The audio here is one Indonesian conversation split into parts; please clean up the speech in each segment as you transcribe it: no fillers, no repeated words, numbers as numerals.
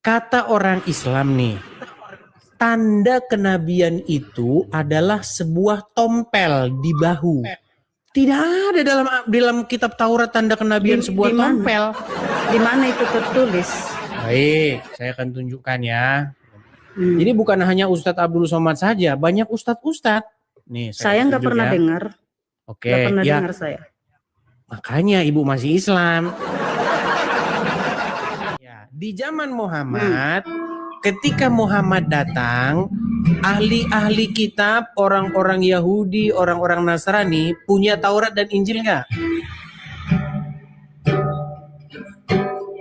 Kata orang Islam nih, tanda kenabian itu adalah sebuah tompel di bahu. Tidak ada dalam kitab Taurat tanda kenabian sebuah tompel. Di mana itu tertulis? Baik, saya akan tunjukkan ya. Jadi bukan hanya Ustadz Abdul Somad saja, banyak ustadz-ustadz. Nih, saya nggak pernah dengar. Oke, nggak pernah ya. dengar saya. Makanya ibu masih Islam. Ya, di zaman Muhammad, ketika Muhammad datang, ahli-ahli kitab, orang-orang Yahudi, orang-orang Nasrani punya Taurat dan Injil nggak?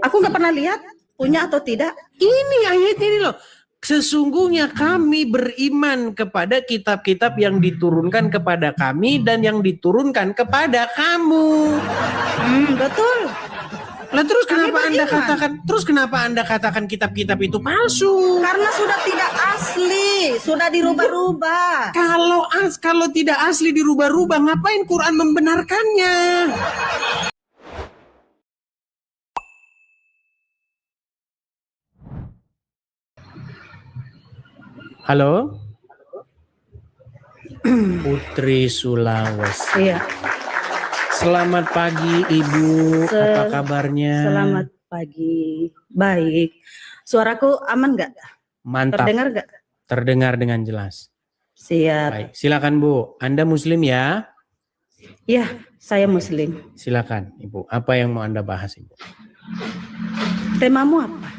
Aku nggak pernah lihat punya atau tidak. Ini ayat ini loh. Sesungguhnya kami beriman kepada kitab-kitab yang diturunkan kepada kami dan yang diturunkan kepada kamu. Betul. Lah terus kenapa Anda katakan kitab-kitab itu palsu? Karena sudah tidak asli, sudah dirubah-rubah. Kalau tidak asli dirubah-rubah, ngapain Quran membenarkannya? Halo? Putri Sulawesi. Iya. Selamat pagi Ibu, apa kabarnya? Selamat pagi, baik. Suaraku aman nggak? Mantap. Terdengar nggak? Terdengar dengan jelas. Siap. Baik, silakan Bu. Anda Muslim ya? Iya, saya Muslim. Silakan Ibu, apa yang mau Anda bahas Ibu? Temamu apa?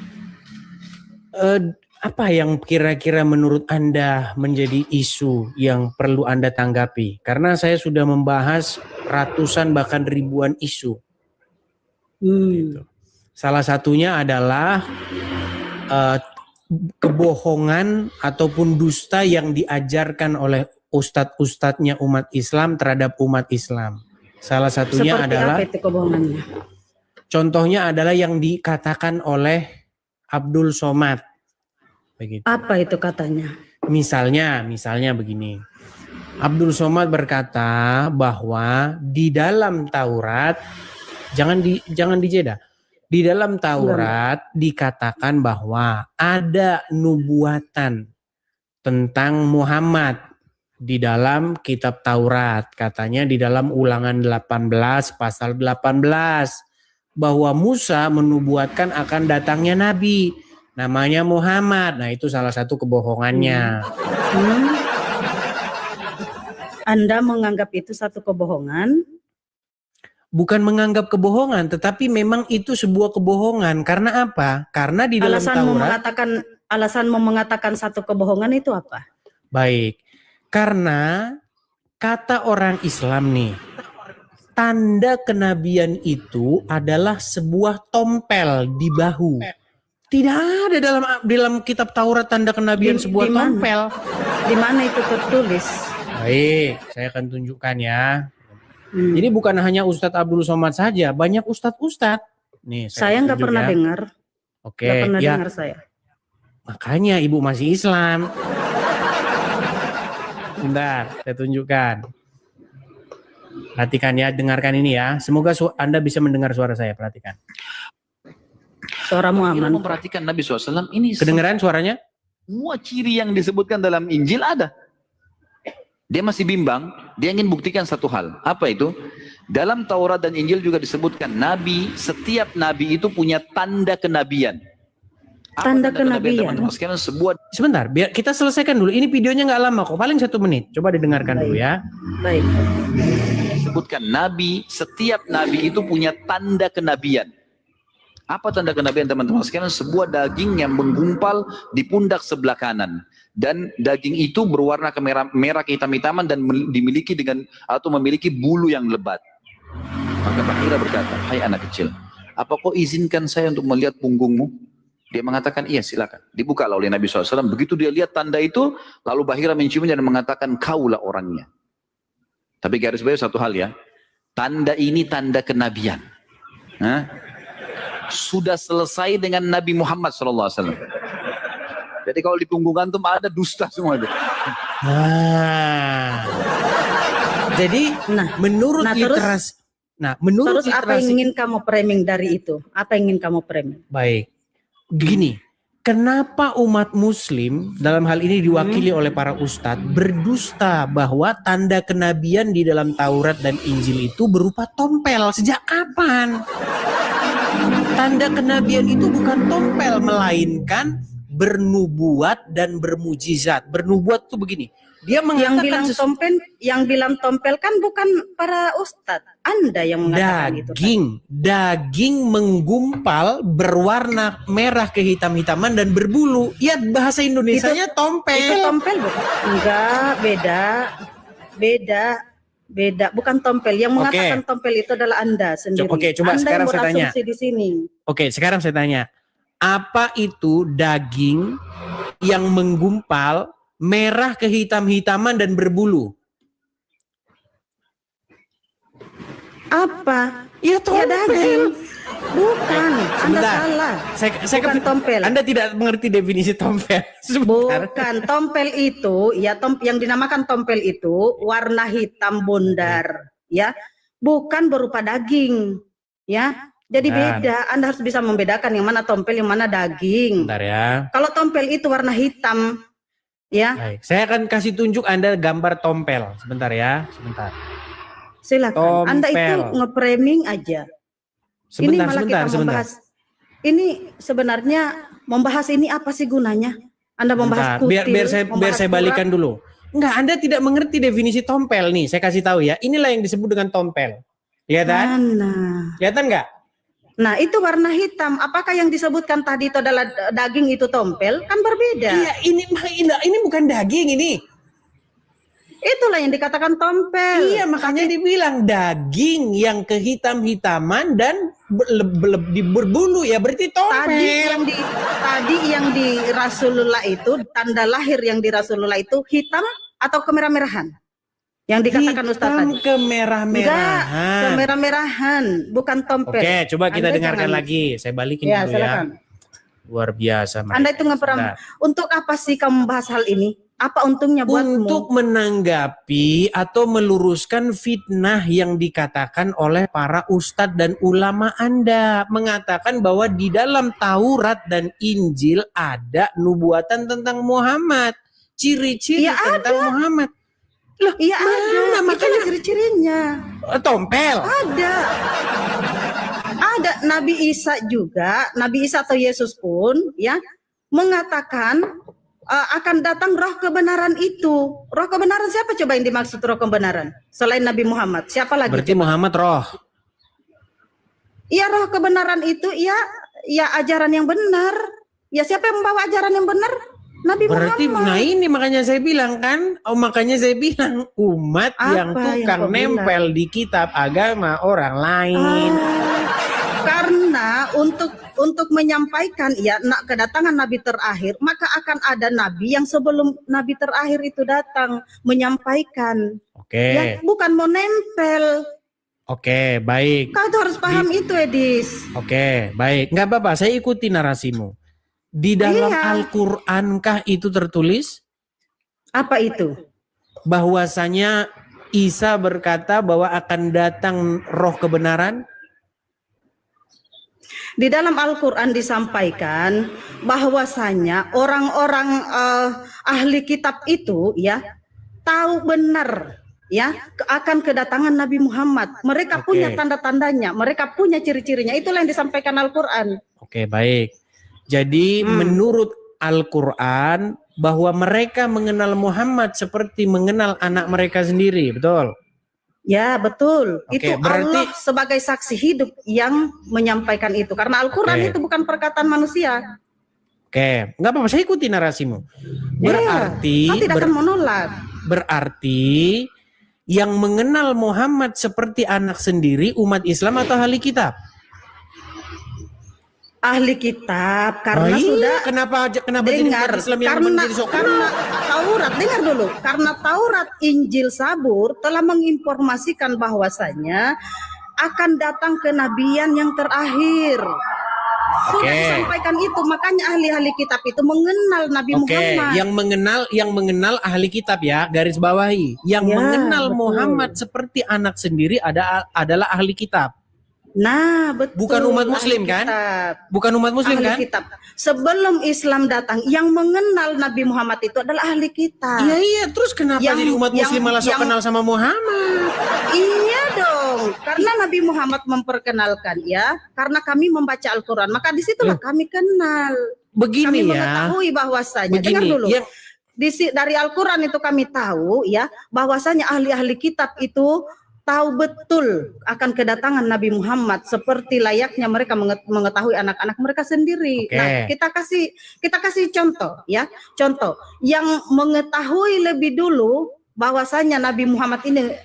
Apa yang kira-kira menurut Anda menjadi isu yang perlu Anda tanggapi? Karena saya sudah membahas ratusan bahkan ribuan isu. Gitu. Salah satunya adalah kebohongan ataupun dusta yang diajarkan oleh ustadz-ustadznya umat Islam terhadap umat Islam. Salah satunya Seperti adalah, apa itu kebohongannya? Contohnya adalah yang dikatakan oleh Abdul Somad. Begitu. Apa itu katanya? Misalnya begini. Abdul Somad berkata bahwa di dalam Taurat, jangan dijeda. Di dalam Taurat dikatakan bahwa ada nubuatan tentang Muhammad di dalam kitab Taurat. Katanya di dalam Ulangan 18 pasal 18 bahwa Musa menubuatkan akan datangnya nabi namanya Muhammad. Nah, itu salah satu kebohongannya. Anda menganggap itu satu kebohongan? Bukan menganggap kebohongan, tetapi memang itu sebuah kebohongan. Karena apa? Karena di dalam Taurat. Alasanmu mengatakan satu kebohongan itu apa? Baik, karena kata orang Islam nih, tanda kenabian itu adalah sebuah tompel di bahu. Tidak ada dalam kitab Taurat tanda kenabian sebuah tompel. Di mana itu tertulis? Baik, saya akan tunjukkan ya. Jadi bukan hanya Ustadz Abdul Somad saja, banyak ustadz-ustadz. Nih, saya nggak pernah dengar. Oke, nggak pernah ya. dengar saya. Makanya Ibu masih Islam. Bentar, saya tunjukkan. Perhatikan ya, dengarkan ini ya. Semoga Anda bisa mendengar suara saya, perhatikan. Suaramu aman. Memperhatikan Nabi SAW ini. Kedengeran suaranya? Semua ciri yang disebutkan dalam Injil ada. Dia masih bimbang, dia ingin buktikan satu hal. Apa itu? Dalam Taurat dan Injil juga disebutkan setiap nabi itu punya tanda kenabian. Tanda kenabian. Teman-teman sekalian, Sebentar, biar kita selesaikan dulu. Ini videonya nggak lama kok, paling 1 menit. Coba didengarkan dulu ya. Baik. Disebutkan setiap nabi itu punya tanda kenabian. Apa tanda kenabian teman-teman sekalian? Sebuah daging yang menggumpal di pundak sebelah kanan. Dan daging itu berwarna merah kehitam-hitaman dan memiliki bulu yang lebat. Maka Bahira berkata, hai anak kecil, apa kau izinkan saya untuk melihat punggungmu? Dia mengatakan, iya silakan. Dibuka oleh Nabi SAW. Begitu dia lihat tanda itu, lalu Bahira menciumnya dan mengatakan, kaulah orangnya. Tapi garis bawah satu hal ya, tanda ini tanda kenabian. Sudah selesai dengan Nabi Muhammad SAW. Jadi kalau di punggung antum ada dusta semua itu. Jadi menurut literasi. Terus apa yang ingin kamu framing dari itu? Apa yang ingin kamu framing? Baik, gini, kenapa umat muslim dalam hal ini diwakili oleh para ustadz berdusta bahwa tanda kenabian di dalam Taurat dan Injil itu berupa tompel? Sejak kapan? Tanda kenabian itu bukan tompel, melainkan bernubuat dan bermujizat. Bernubuat tuh begini, dia mengatakan Yang bilang tompel kan bukan para ustadz, Anda yang mengatakan gitu. Daging menggumpal berwarna merah kehitam-hitaman dan berbulu. Ya, bahasa Indonesianya tompel. Itu tompel bukan? Enggak, beda, bukan tompel. Yang mengatakan tompel itu adalah Anda sendiri. Oke, coba Anda sekarang yang saya tanya. berasumsi di sini. Oke, sekarang saya tanya. Apa itu daging yang menggumpal merah kehitam-hitaman dan berbulu? Apa? Ya tompel. Ya, daging. Bukan, Anda Sebentar. salah. Saya Bukan tompel. Anda tidak mengerti definisi tompel. Sebentar. Bukan, tompel itu ya yang dinamakan tompel itu warna hitam bundar, ya. Bukan berupa daging, ya. Jadi beda, Anda harus bisa membedakan yang mana tompel, yang mana daging. Bentar ya. Kalau tompel itu warna hitam, ya. Baik. Saya akan kasih tunjuk Anda gambar tompel. Sebentar ya, sebentar. Silakan. Anda itu Tompel. nge-framing aja. Ini malah kita membahas. Ini sebenarnya membahas ini apa sih gunanya? Anda membahas Bentar. kutil, Biar saya balikan dulu. Enggak, Anda tidak mengerti definisi tompel nih. Saya kasih tahu ya. Inilah yang disebut dengan tompel. Kelihatan? Mana? Kelihatan enggak? Nah, itu warna hitam. Apakah yang disebutkan tadi itu adalah daging itu tompel? Kan berbeda. Iya, ini bukan daging ini. Itulah yang dikatakan tompel. Iya, makanya dibilang daging yang kehitam-hitaman dan berbulu, ya berarti tompel. Tadi yang di Rasulullah itu, tanda lahir yang di Rasulullah itu hitam atau kemerah-merahan? Yang dikatakan Ustaz tadi. Hitam kemerah-merahan. Enggak, kemerah-merahan, bukan tompel. Oke, coba kita Anda dengarkan jangan- lagi. Saya balikin Ya, dulu silakan. ya. Luar biasa. Anda itu nggak pernah. Untuk apa sih kamu membahas hal ini? Apa untungnya buatmu? Untuk menanggapi atau meluruskan fitnah yang dikatakan oleh para ustadz dan ulama Anda. Mengatakan bahwa di dalam Taurat dan Injil ada nubuatan tentang Muhammad. Ciri-ciri Ya, tentang Muhammad. Loh, Iya ada, makanya makanya ciri-cirinya. tompel. Ada Nabi Isa juga, Nabi Isa atau Yesus pun ya mengatakan akan datang roh kebenaran itu. Roh kebenaran siapa coba yang dimaksud roh kebenaran? Selain Nabi Muhammad, siapa lagi? Berarti Muhammad roh. Iya, roh kebenaran itu ya ajaran yang benar. Ya, siapa yang membawa ajaran yang benar? Nabi Berarti Muhammad. nah ini makanya saya bilang kan, makanya saya bilang umat yang Apa yang tukang kau nempel di kitab agama orang lain. Karena untuk menyampaikan ya kedatangan nabi terakhir, maka akan ada nabi yang sebelum nabi terakhir itu datang menyampaikan. Oke. Ya, bukan mau nempel. Oke, baik. Kau tuh harus paham itu, Edis. Oke, baik. Nggak apa-apa, saya ikuti narasimu. Di dalam Iya. Al-Qur'ankah itu tertulis Apa itu? bahwasanya Isa berkata bahwa akan datang roh kebenaran? Di dalam Al-Quran disampaikan bahwasanya orang-orang ahli kitab itu ya tahu benar ya akan kedatangan Nabi Muhammad. Mereka Oke. punya tanda-tandanya, mereka punya ciri-cirinya. Itulah yang disampaikan Al-Quran. Oke, baik. Jadi menurut Al-Quran bahwa mereka mengenal Muhammad seperti mengenal anak mereka sendiri, betul? Ya, betul. Oke, Itu berarti- Allah sebagai saksi hidup yang menyampaikan itu. Karena Al-Quran Oke. itu bukan perkataan manusia. Oke, nggak apa-apa, saya ikuti narasimu. Berarti Kau tidak akan menolak. berarti yang mengenal Muhammad seperti anak sendiri umat Islam atau ahli kitab? Ahli kitab karena iya, sudah kenapa jadi dengar umat Islam yang karena menjadi sok karena Taurat, dengar dulu, karena Taurat, Injil, Zabur telah menginformasikan bahwasanya akan datang kenabian yang terakhir. Sudah Oke. disampaikan itu, makanya ahli-ahli kitab itu mengenal Nabi Oke, Muhammad. yang mengenal ahli kitab ya, garis bawahi. Yang Ya, mengenal betul. Muhammad seperti anak sendiri adalah ahli kitab. Nah, betul. Bukan umat muslim ahli kan? kitab. Bukan umat muslim Ahli kan? kitab. Sebelum Islam datang, yang mengenal Nabi Muhammad itu adalah ahli kitab. Iya iya, terus kenapa jadi umat muslim malah sok kenal sama Muhammad? Iya dong, karena Nabi Muhammad memperkenalkan ya, karena kami membaca Al-Quran, maka disitulah kami kenal. Begini Kami ya. mengetahui bahwasanya, dengar Begini, dulu. yang Dari Al-Quran itu kami tahu ya, bahwasanya ahli-ahli kitab itu tahu betul akan kedatangan Nabi Muhammad seperti layaknya mereka mengetahui anak-anak mereka sendiri. Oke. Nah, kita kasih contoh ya. Contoh yang mengetahui lebih dulu bahwasanya Nabi Muhammad ini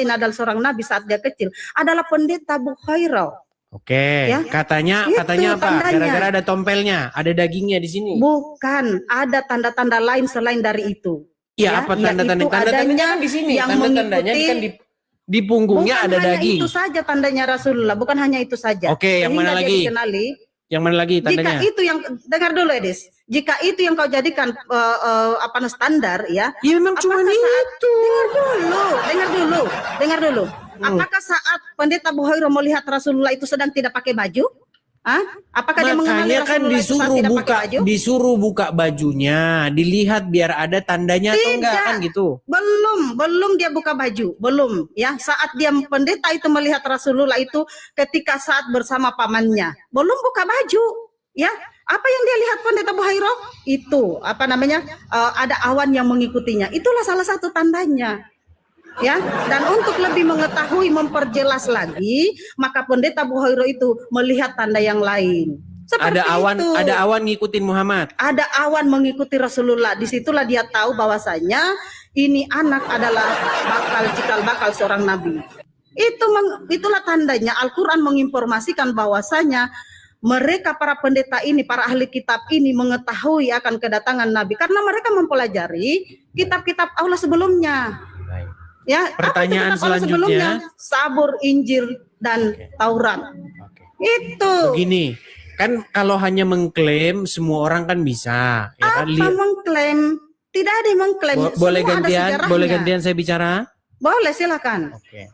adalah seorang nabi saat dia kecil adalah pendeta Bukhairah. Oke, Ya. katanya Itu apa? tandanya. Gara-gara ada tompelnya, ada dagingnya di sini. Bukan, ada tanda-tanda lain selain dari itu. Ya, apa tanda-tanda? yaitu Tanda-tandanya adanya kan di sini. yang Tanda-tandanya mengikuti- kan di punggungnya Bukan ada hanya daging. itu saja tandanya Rasulullah, bukan hanya itu saja. Oke, yang mana Sehingga dia lagi? dikenali. Yang mana lagi Jika tandanya? itu yang dengar dulu Edis, jika itu yang kau jadikan standar ya, Ya memang cuma apakah saat- itu. dengar dulu. Apakah saat pendeta Bukhairah melihat Rasulullah itu sedang tidak pakai baju? Hah? Apakah dia mengenali Makanya kan Rasulullah itu saat tidak pakai baju? disuruh buka bajunya, dilihat biar ada tandanya atau enggak Tidak. kan gitu. Belum dia buka baju, belum ya. Saat dia pendeta itu melihat Rasulullah itu ketika saat bersama pamannya, belum buka baju, ya. Apa yang dia lihat pendeta Bukhairah? Itu ada awan yang mengikutinya. Itulah salah satu tandanya. Ya, dan untuk lebih mengetahui memperjelas lagi, maka pendeta Bukhairah itu melihat tanda yang lain. Seperti Ada awan ngikutin Muhammad. ada awan mengikuti Rasulullah. Disitulah dia tahu bahwasanya ini anak adalah cikal bakal seorang nabi. Itulah tandanya Al-Quran menginformasikan bahwasanya mereka para pendeta ini, para ahli kitab ini mengetahui akan kedatangan nabi karena mereka mempelajari kitab-kitab Allah sebelumnya. Ya, Pertanyaan apa itu kitab Allah selanjutnya. Sabur, Injil, dan Taurat. Itu. Begini, kan kalau hanya mengklaim semua orang kan bisa, ya kan? Apa mengklaim? Tidak ada yang mengklaim. Boleh Semua ada sejarahnya. gantian saya bicara? Boleh, silakan. Oke.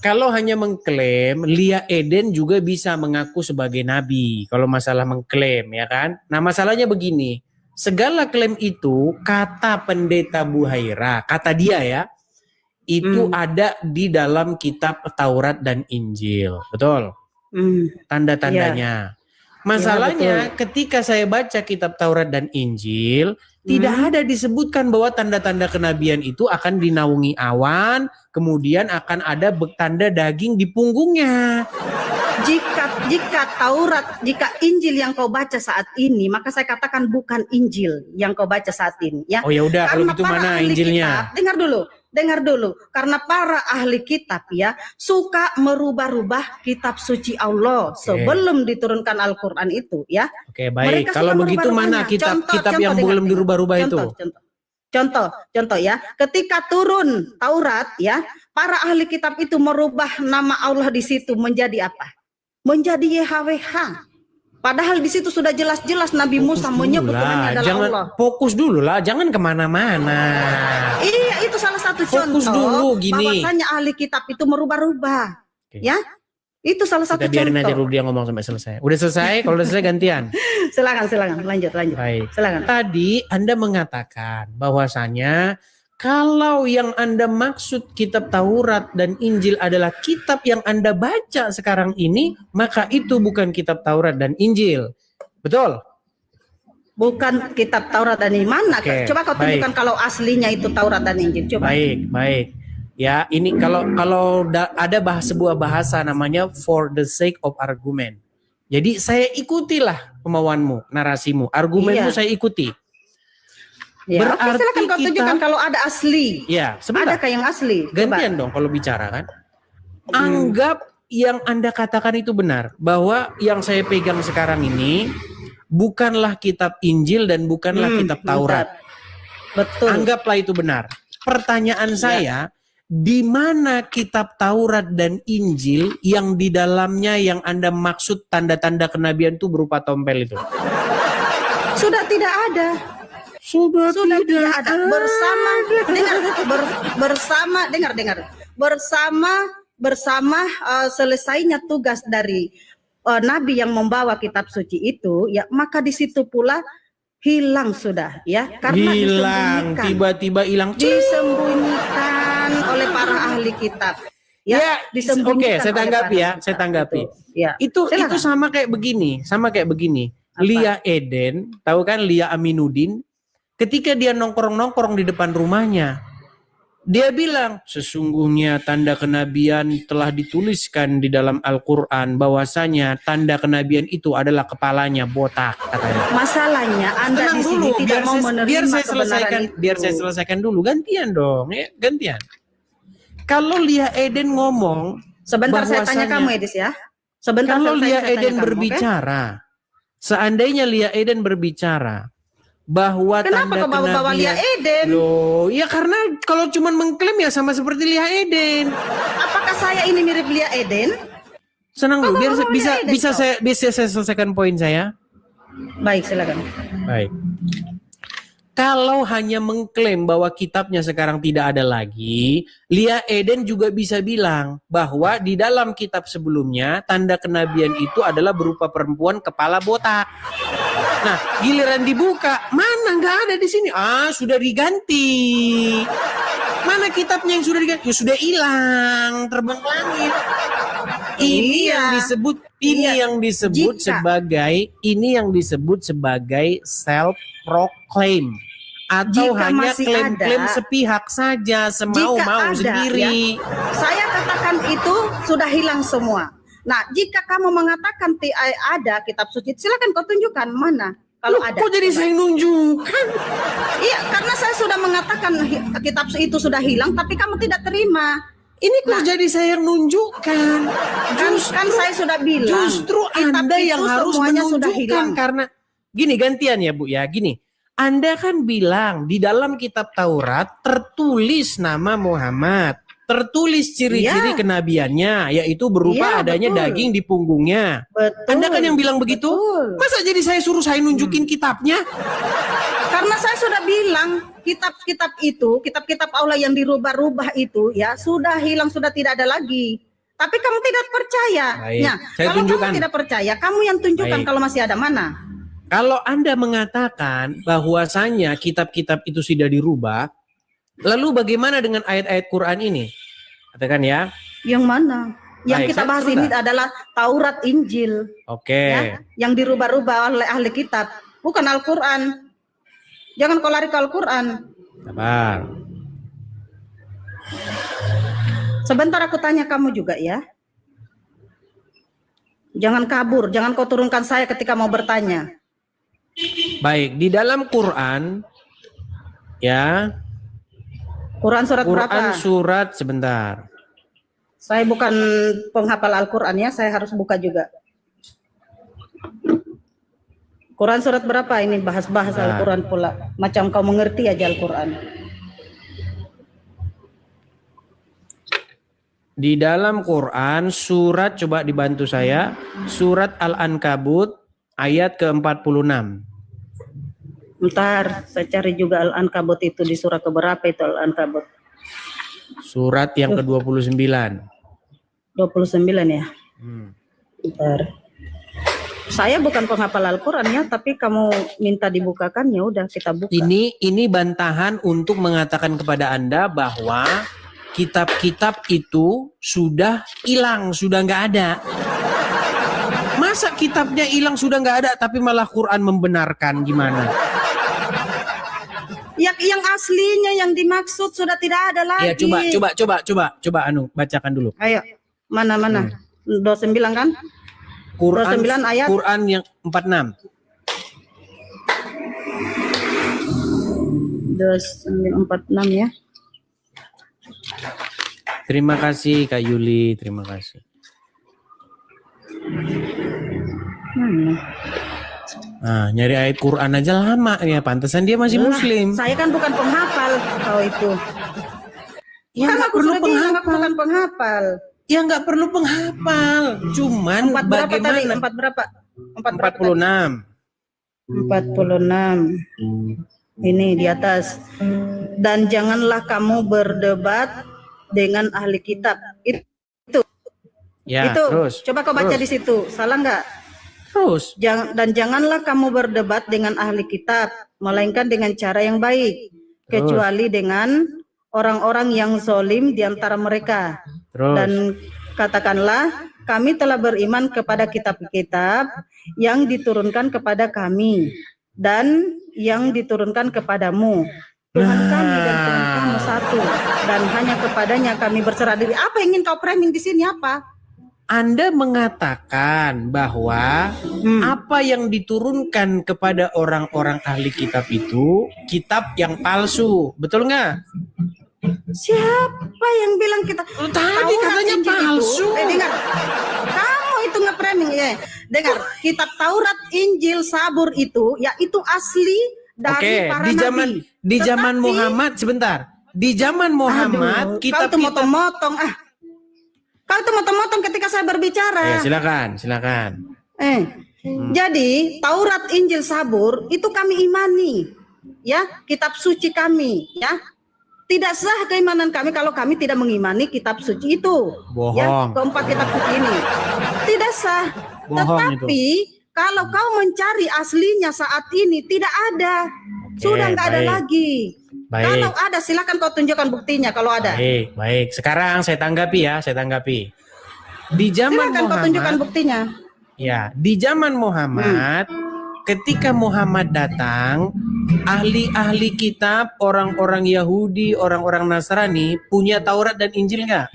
Kalau hanya mengklaim, Lia Eden juga bisa mengaku sebagai nabi. Kalau masalah mengklaim, ya kan? Nah, masalahnya begini. Segala klaim itu, kata pendeta Bukhairah, kata dia ya, itu ada di dalam kitab Taurat dan Injil. Betul? Tanda-tandanya. Masalahnya ketika saya baca kitab Taurat dan Injil, tidak ada disebutkan bahwa tanda-tanda kenabian itu akan dinaungi awan, kemudian akan ada tanda daging di punggungnya. Jika Taurat, jika Injil yang kau baca saat ini, maka saya katakan bukan Injil yang kau baca saat ini, ya. Oh ya udah, kalau Karena gitu para mana ahli Injilnya? kitab, dengar dulu. Karena para ahli kitab ya suka merubah-rubah kitab suci Allah sebelum diturunkan Al-Quran itu, ya. Oke, baik. Mereka Kalau suka begitu mana merubah-rubahnya. kitab yang belum dirubah-rubah itu? Contoh ya, ketika turun Taurat ya, para ahli kitab itu merubah nama Allah di situ menjadi apa? Menjadi YHWH. Padahal di situ sudah jelas-jelas Nabi Musa menyebut Tuhannya adalah jangan, Allah. Fokus dulu lah, jangan kemana-mana. Iya, itu salah satu Fokus contoh dulu, gini. bahwasanya ahli kitab itu merubah-rubah. Oke. Ya, itu salah satu Kita biarin aja contoh. dulu dia ngomong sampai selesai. Udah selesai? Kalau udah selesai gantian. Silakan, lanjut. Baik. Silakan. Tadi Anda mengatakan bahwasanya kalau yang Anda maksud kitab Taurat dan Injil adalah kitab yang Anda baca sekarang ini, maka itu bukan kitab Taurat dan Injil. Betul? Bukan kitab Taurat dan Injil. Mana? Oke, Coba kau baik. tunjukkan kalau aslinya itu Taurat dan Injil. Coba. Baik. Ya, ini kalau ada sebuah bahasa namanya for the sake of argument. Jadi saya ikutilah kemauanmu, narasimu, argumenmu Iya. saya ikuti. Ya, oke, Berarti silakan kau kita- tunjukkan kalau ada asli. Ya, sebentar. Adakah yang asli? Coba. Gantian dong kalau bicara kan. Anggap yang Anda katakan itu benar, bahwa yang saya pegang sekarang ini bukanlah kitab Injil dan bukanlah kitab Taurat. Betul. Anggaplah itu benar. Pertanyaan saya, di mana kitab Taurat dan Injil yang di dalamnya yang Anda maksud tanda-tanda kenabian itu berupa tompel itu? Sudah tidak ada. Sudah Tidak ada. Bersama bersama selesainya tugas dari nabi yang membawa kitab suci itu, ya maka di situ pula hilang sudah, ya, karena Hilang, tiba-tiba hilang. disembunyikan oleh para ahli kitab. Ya, disembunyikan oke, saya oleh tanggapi para ya, ahli saya kitab tanggapi. Ya. Itu Silakan. sama kayak begini. Apa? Lia Eden, tahu kan Lia Aminuddin? Ketika dia nongkrong-nongkrong di depan rumahnya, dia bilang, sesungguhnya tanda kenabian telah dituliskan di dalam Al-Quran, bahwasanya tanda kenabian itu adalah kepalanya botak, katanya. Masalahnya Anda Tenang di sini dulu, tidak mau menerima kebenaran itu. biar saya selesaikan dulu. Gantian dong, ya, gantian. Kalau Lia Eden ngomong, Sebentar saya tanya bahwasanya- kamu Edis ya. Sebentar kalau Lia saya tanya Eden kamu, oke? berbicara, seandainya Lia Eden berbicara bahwa Kenapa tanda kau bawa-bawa Lia kenabian, Eden? loh, ya karena kalau cuma mengklaim ya sama seperti Lia Eden. Apakah saya ini mirip Lia Eden? Senang dulu, biar bawa-bawa Lia Eden bisa saya selesaikan poin saya. Baik, silakan. Baik. Kalau hanya mengklaim bahwa kitabnya sekarang tidak ada lagi, Lia Eden juga bisa bilang bahwa di dalam kitab sebelumnya tanda kenabian itu adalah berupa perempuan kepala botak. Nah, giliran dibuka, mana nggak ada di sini? Ah, sudah diganti. Mana kitabnya yang sudah diganti? Ya, sudah hilang, terbang ke langit. Ini Iya. yang disebut Jika- yang disebut sebagai self proclaim atau Jika hanya masih klaim-klaim ada- sepihak saja, semau-mau Jika ada, sendiri. Saya katakan itu sudah hilang semua. Nah, jika kamu mengatakan ada kitab suci, silakan kau tunjukkan mana kalau Loh, ada. kok jadi Coba. saya nunjukkan? Iya, karena saya sudah mengatakan kitab itu sudah hilang, tapi kamu tidak terima. Ini kok jadi saya yang nunjukkan? Kan saya sudah bilang. Justru kitab Anda itu yang harus semuanya sudah menunjukkan hilang. karena gini, gantian ya Bu ya, gini. Anda kan bilang di dalam kitab Taurat tertulis nama Muhammad, tertulis ciri-ciri Ya. kenabiannya, yaitu berupa Ya, adanya betul. daging di punggungnya. Betul. Anda kan yang bilang begitu? Betul. Masa jadi saya suruh saya nunjukin kitabnya? Karena saya sudah bilang kitab-kitab Allah yang dirubah-rubah itu ya sudah hilang, sudah tidak ada lagi. Tapi kamu tidak percaya. Baik, Nah, saya kalau tunjukkan. kamu tidak percaya, kamu yang tunjukkan Baik. kalau masih ada mana. Kalau Anda mengatakan bahwasanya kitab-kitab itu sudah dirubah, lalu bagaimana dengan ayat-ayat Quran ini? Katakan ya. Yang mana? Yang Baik, kita saya bahas sebentar. ini adalah Taurat, Injil, Oke. ya, yang dirubah-rubah oleh ahli kitab, bukan Al-Quran. Jangan kau lari ke Al-Quran. Sabar. Sebentar aku tanya kamu juga ya. Jangan kabur, jangan kau turunkan saya ketika mau bertanya. Baik, di dalam Quran ya, Quran surat Quran berapa? surat sebentar. Saya bukan penghafal Al-Quran ya, saya harus buka juga. Quran surat berapa ini? Bahas-bahas Nah. Al-Quran pula. Macam kau mengerti aja Al-Quran. Di dalam Quran surat, coba dibantu saya, surat Al-Ankabut ayat ke-46. Bentar, saya cari juga Al-Ankabut itu di surat keberapa itu Al-Ankabut? Surat yang ke-29. 29 ya. Bentar. Saya bukan penghafal Al-Quran ya, tapi kamu minta dibukakan, ya udah kita buka. Ini bantahan untuk mengatakan kepada Anda bahwa kitab-kitab itu sudah hilang, sudah nggak ada. Masa kitabnya hilang sudah nggak ada, tapi malah Quran membenarkan, gimana? Yang aslinya yang dimaksud sudah tidak ada lagi. Ya coba bacakan dulu. Ayo, mana? 29 kan? Quran 29 ayat. Quran yang 46. 46 ya. Terima kasih Kak Yuli, terima kasih. Mana? Nah, nyari ayat Quran aja lama ya, pantesan dia masih Lah, muslim. saya kan bukan penghafal kau itu. Ya Kan nggak aku perlu sudah bilang aku penghafal. bukan penghafal. Ya nggak perlu penghafal. Cuman 4 berapa tadi? bagaimana? 4 berapa? 4 berapa tadi? 46. 46. Ini di atas. Dan janganlah kamu berdebat dengan ahli kitab. Itu Ya, Itu. terus. Coba kau baca Terus. di situ. Salah nggak? Terus. Dan janganlah kamu berdebat dengan ahli kitab, melainkan dengan cara yang baik, kecuali dengan orang-orang yang zalim di antara mereka. Terus. Dan katakanlah, kami telah beriman kepada kitab-kitab yang diturunkan kepada kami dan yang diturunkan kepadamu. Tuhan kami dan Tuhan kamu satu, dan hanya kepadanya kami berserah diri. Apa yang ingin kau framing di sini apa? Anda mengatakan bahwa apa yang diturunkan kepada orang-orang ahli kitab itu kitab yang palsu, betul nggak? Siapa yang bilang kita? Tadi Taurat, katanya Injil palsu. Itu, dengar, kamu itu nge-framing ya. Dengar, kitab Taurat, Injil, Sabur itu, ya itu asli dari para di zaman nabi. di zaman Tetapi- Muhammad sebentar. Di zaman Muhammad Aduh, kau tuh kitab-kitab. motong-motong Kau tuh motong-motong ketika saya berbicara. Silakan. Jadi Taurat, Injil, Sabur itu kami imani, ya, kitab suci kami, ya. Tidak sah keimanan kami kalau kami tidak mengimani kitab suci itu. Bohong. Ya, keempat kitab suci ini. Tidak sah. Bohong Tetapi kalau kau mencari aslinya saat ini tidak ada. Sudah nggak ada baik. lagi. Baik. Kalau ada silakan kau tunjukkan buktinya kalau ada. Baik. Sekarang saya tanggapi. Di zaman Silakan kau tunjukkan Muhammad, buktinya. ya, di zaman Muhammad, ketika Muhammad datang, ahli-ahli kitab, orang-orang Yahudi, orang-orang Nasrani punya Taurat dan Injil nggak?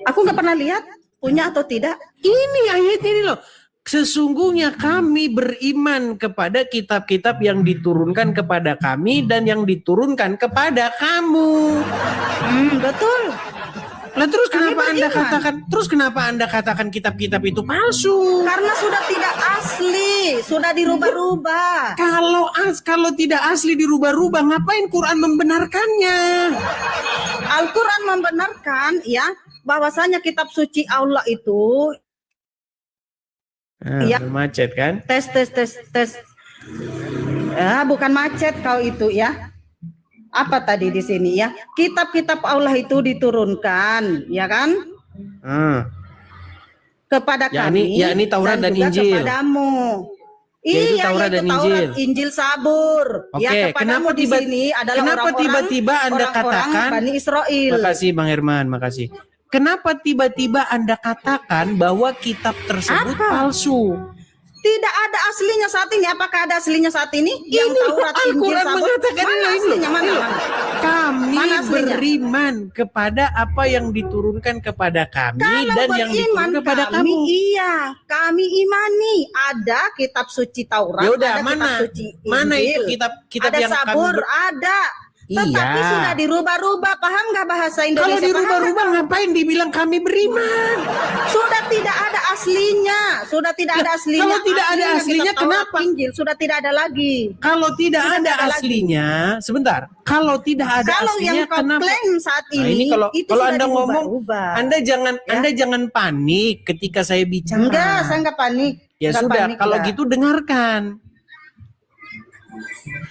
Aku nggak pernah lihat punya atau tidak. Ini ayat ini loh. Sesungguhnya kami beriman kepada kitab-kitab yang diturunkan kepada kami dan yang diturunkan kepada kamu. Betul. Lah terus Kami kenapa Anda katakan kitab-kitab itu palsu? Karena sudah tidak asli, sudah dirubah-rubah. Kalau tidak asli dirubah-rubah, ngapain Quran membenarkannya? Al-Quran membenarkan ya bahwasanya kitab suci Allah itu ya. Macet kan? Tes. Ya, bukan macet kau itu ya. Apa tadi di sini ya? Kitab-kitab Allah itu diturunkan, ya kan? Kepada kami. Yakni Taurat dan juga Injil. Kepadamu. Yaitu Iya, Taurat dan Injil. Injil, Sabur. Oke, Ya, kepadamu di sini adalah kenapa orang-orang tiba-tiba Anda katakan Bani Israel. Makasih Bang Herman, makasih. Kenapa tiba-tiba Anda katakan bahwa kitab tersebut palsu? Tidak ada aslinya saat ini. Apakah ada aslinya saat ini? Yang Taurat, Injil, Al-Quran Sabur. mengatakan Mana ini. aslinya? Mana? Kami Mana aslinya? beriman kepada apa yang diturunkan kepada kami Kalau dan yang beriman diturunkan kepada kami, kamu. iya, kami imani. Ada kitab suci Taurat, Yaudah, ada kitab suci Injil, mana itu kitab ada yang Sabur, kami ada. Tetapi Iya. sudah dirubah-rubah. Paham nggak bahasa Indonesia? Kalau Paham dirubah-rubah nggak? ngapain dibilang kami beriman? Sudah tidak ada aslinya. Sudah tidak ada aslinya. Kalau tidak ada aslinya, kitab Taurat, kenapa? Injil sudah tidak ada lagi. Kalau tidak Sudah ada tidak ada aslinya, sebentar. Kalau tidak ada Kalau aslinya, yang kau kenapa? klaim saat Nah, ini, ini kalau itu kalau sudah Anda ngomong, dirubah-rubah. Anda jangan panik ketika saya bicara. Enggak, saya enggak panik. Ya Enggak sudah, panik, kalau enggak. gitu dengarkan.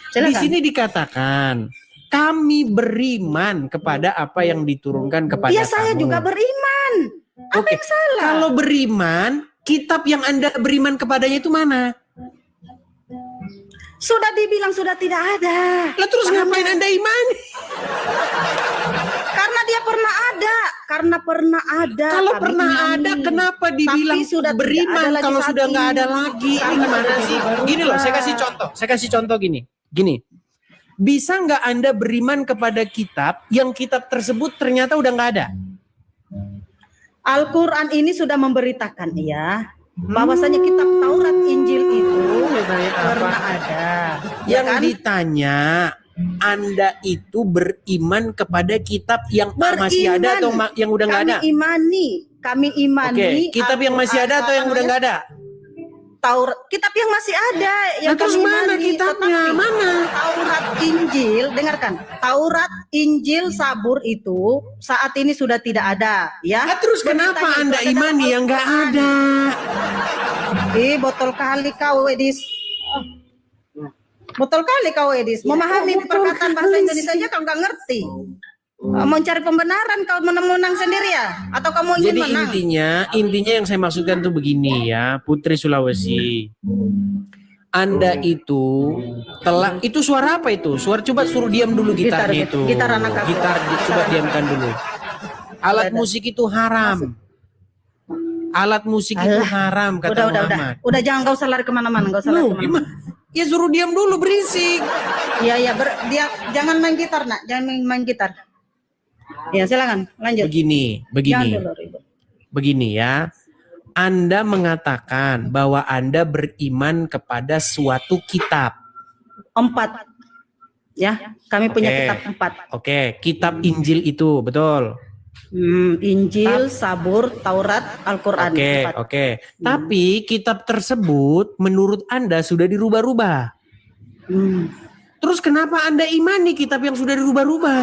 Di Silakan. sini dikatakan, kami beriman kepada apa yang diturunkan kepada Iya, saya kamu. juga beriman. Apa Oke, yang salah? kalau beriman, kitab yang Anda beriman kepadanya itu mana? Sudah dibilang sudah tidak ada. Lah terus ngapain Anda imani? Karena dia pernah ada. Karena pernah ada. Kalau kami pernah imani. ada, kenapa dibilang Tapi sudah tidak beriman ada lagi kalau saat sudah nggak ini. ada lagi? Ini Karena gimana sudah sih? dirubah-rubah. Gini loh, saya kasih contoh gini. Bisa nggak Anda beriman kepada kitab yang kitab tersebut ternyata udah nggak ada? Al-Quran ini sudah memberitakan ya. Bahwasanya kitab Taurat, Injil itu pernah ada. Ya Yang kan? ditanya, Anda itu beriman kepada kitab yang masih ada atau yang udah nggak ada? Kami imani. Oke, kitab yang masih ada atau yang udah nggak ada? Taurat, kitab yang masih ada. Yang Nah, terus kami mana imani. kitabnya? Tetapi Mana? Taurat, Injil, dengarkan. Taurat, Injil, Sabur itu saat ini sudah tidak ada. Ya. Nah, terus kenapa Beritanya itu Anda ada dalam imani yang nggak Al-Quran. ada? Botol kali kau, Edis. Botol kali kau, Edis. Memahami perkataan bahasa Indonesia aja kau nggak ngerti. Mau cari pembenaran, kau menang sendiri ya? Atau kamu ingin Jadi menang? intinya yang saya maksudkan tuh begini ya, Putri Sulawesi. Anda itu itu suara apa itu? Suara, coba suruh diam dulu gitarnya itu. Gitar anak aku. Gitar coba diamkan dulu. Alat musik itu haram. Alat musik itu haram kata Muhammad. Udah jangan, gak usah lari kemana-mana, gak usah lari kemana-mana. Ya suruh diam dulu, berisik. Iya, dia jangan main gitar, nak, jangan main gitar. Ya silakan, lanjut. Jangan dulu ribut. Begini ya. Anda mengatakan bahwa Anda beriman kepada suatu kitab. 4. Ya, kami punya kitab 4. Oke, kitab Injil itu, betul. Injil, Sabur, Taurat, Al-Quran. Oke. Tapi kitab tersebut menurut Anda sudah dirubah-rubah. Terus kenapa Anda imani kitab yang sudah dirubah-rubah?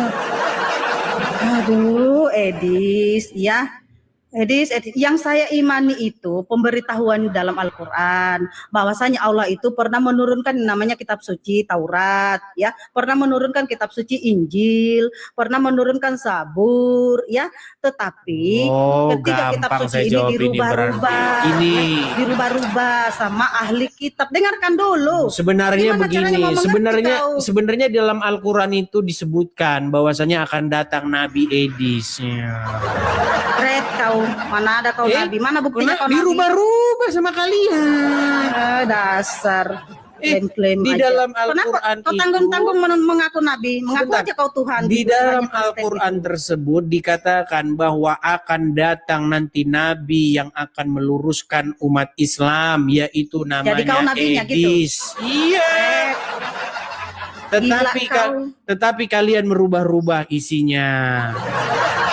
Aduh, Edis, ya. Edis, yang saya imani itu pemberitahuan dalam Al-Quran, bahwasanya Allah itu pernah menurunkan namanya kitab suci Taurat, ya, pernah menurunkan kitab suci Injil, pernah menurunkan Sabur, ya, tetapi ketika kitab suci ini dirubah-rubah sama ahli kitab. Dengarkan dulu. Sebenarnya begini, sebenarnya dalam Al-Quran itu disebutkan bahwasanya akan datang Nabi Edis. Red kau, mana ada kau nabi? Mana buktinya kau nabi? Dirubah-rubah sama kalian. Dasar klaim-klaim di aja. dalam Al-Quran kau tanggung-tanggung mengaku nabi? Mengaku aja kau Tuhan. Di dalam Al-Quran tersebut dikatakan bahwa akan datang nanti nabi yang akan meluruskan umat Islam, yaitu namanya Jadi kau nabinya Edis. Gitu? Iya. Tetapi kalian merubah-rubah isinya.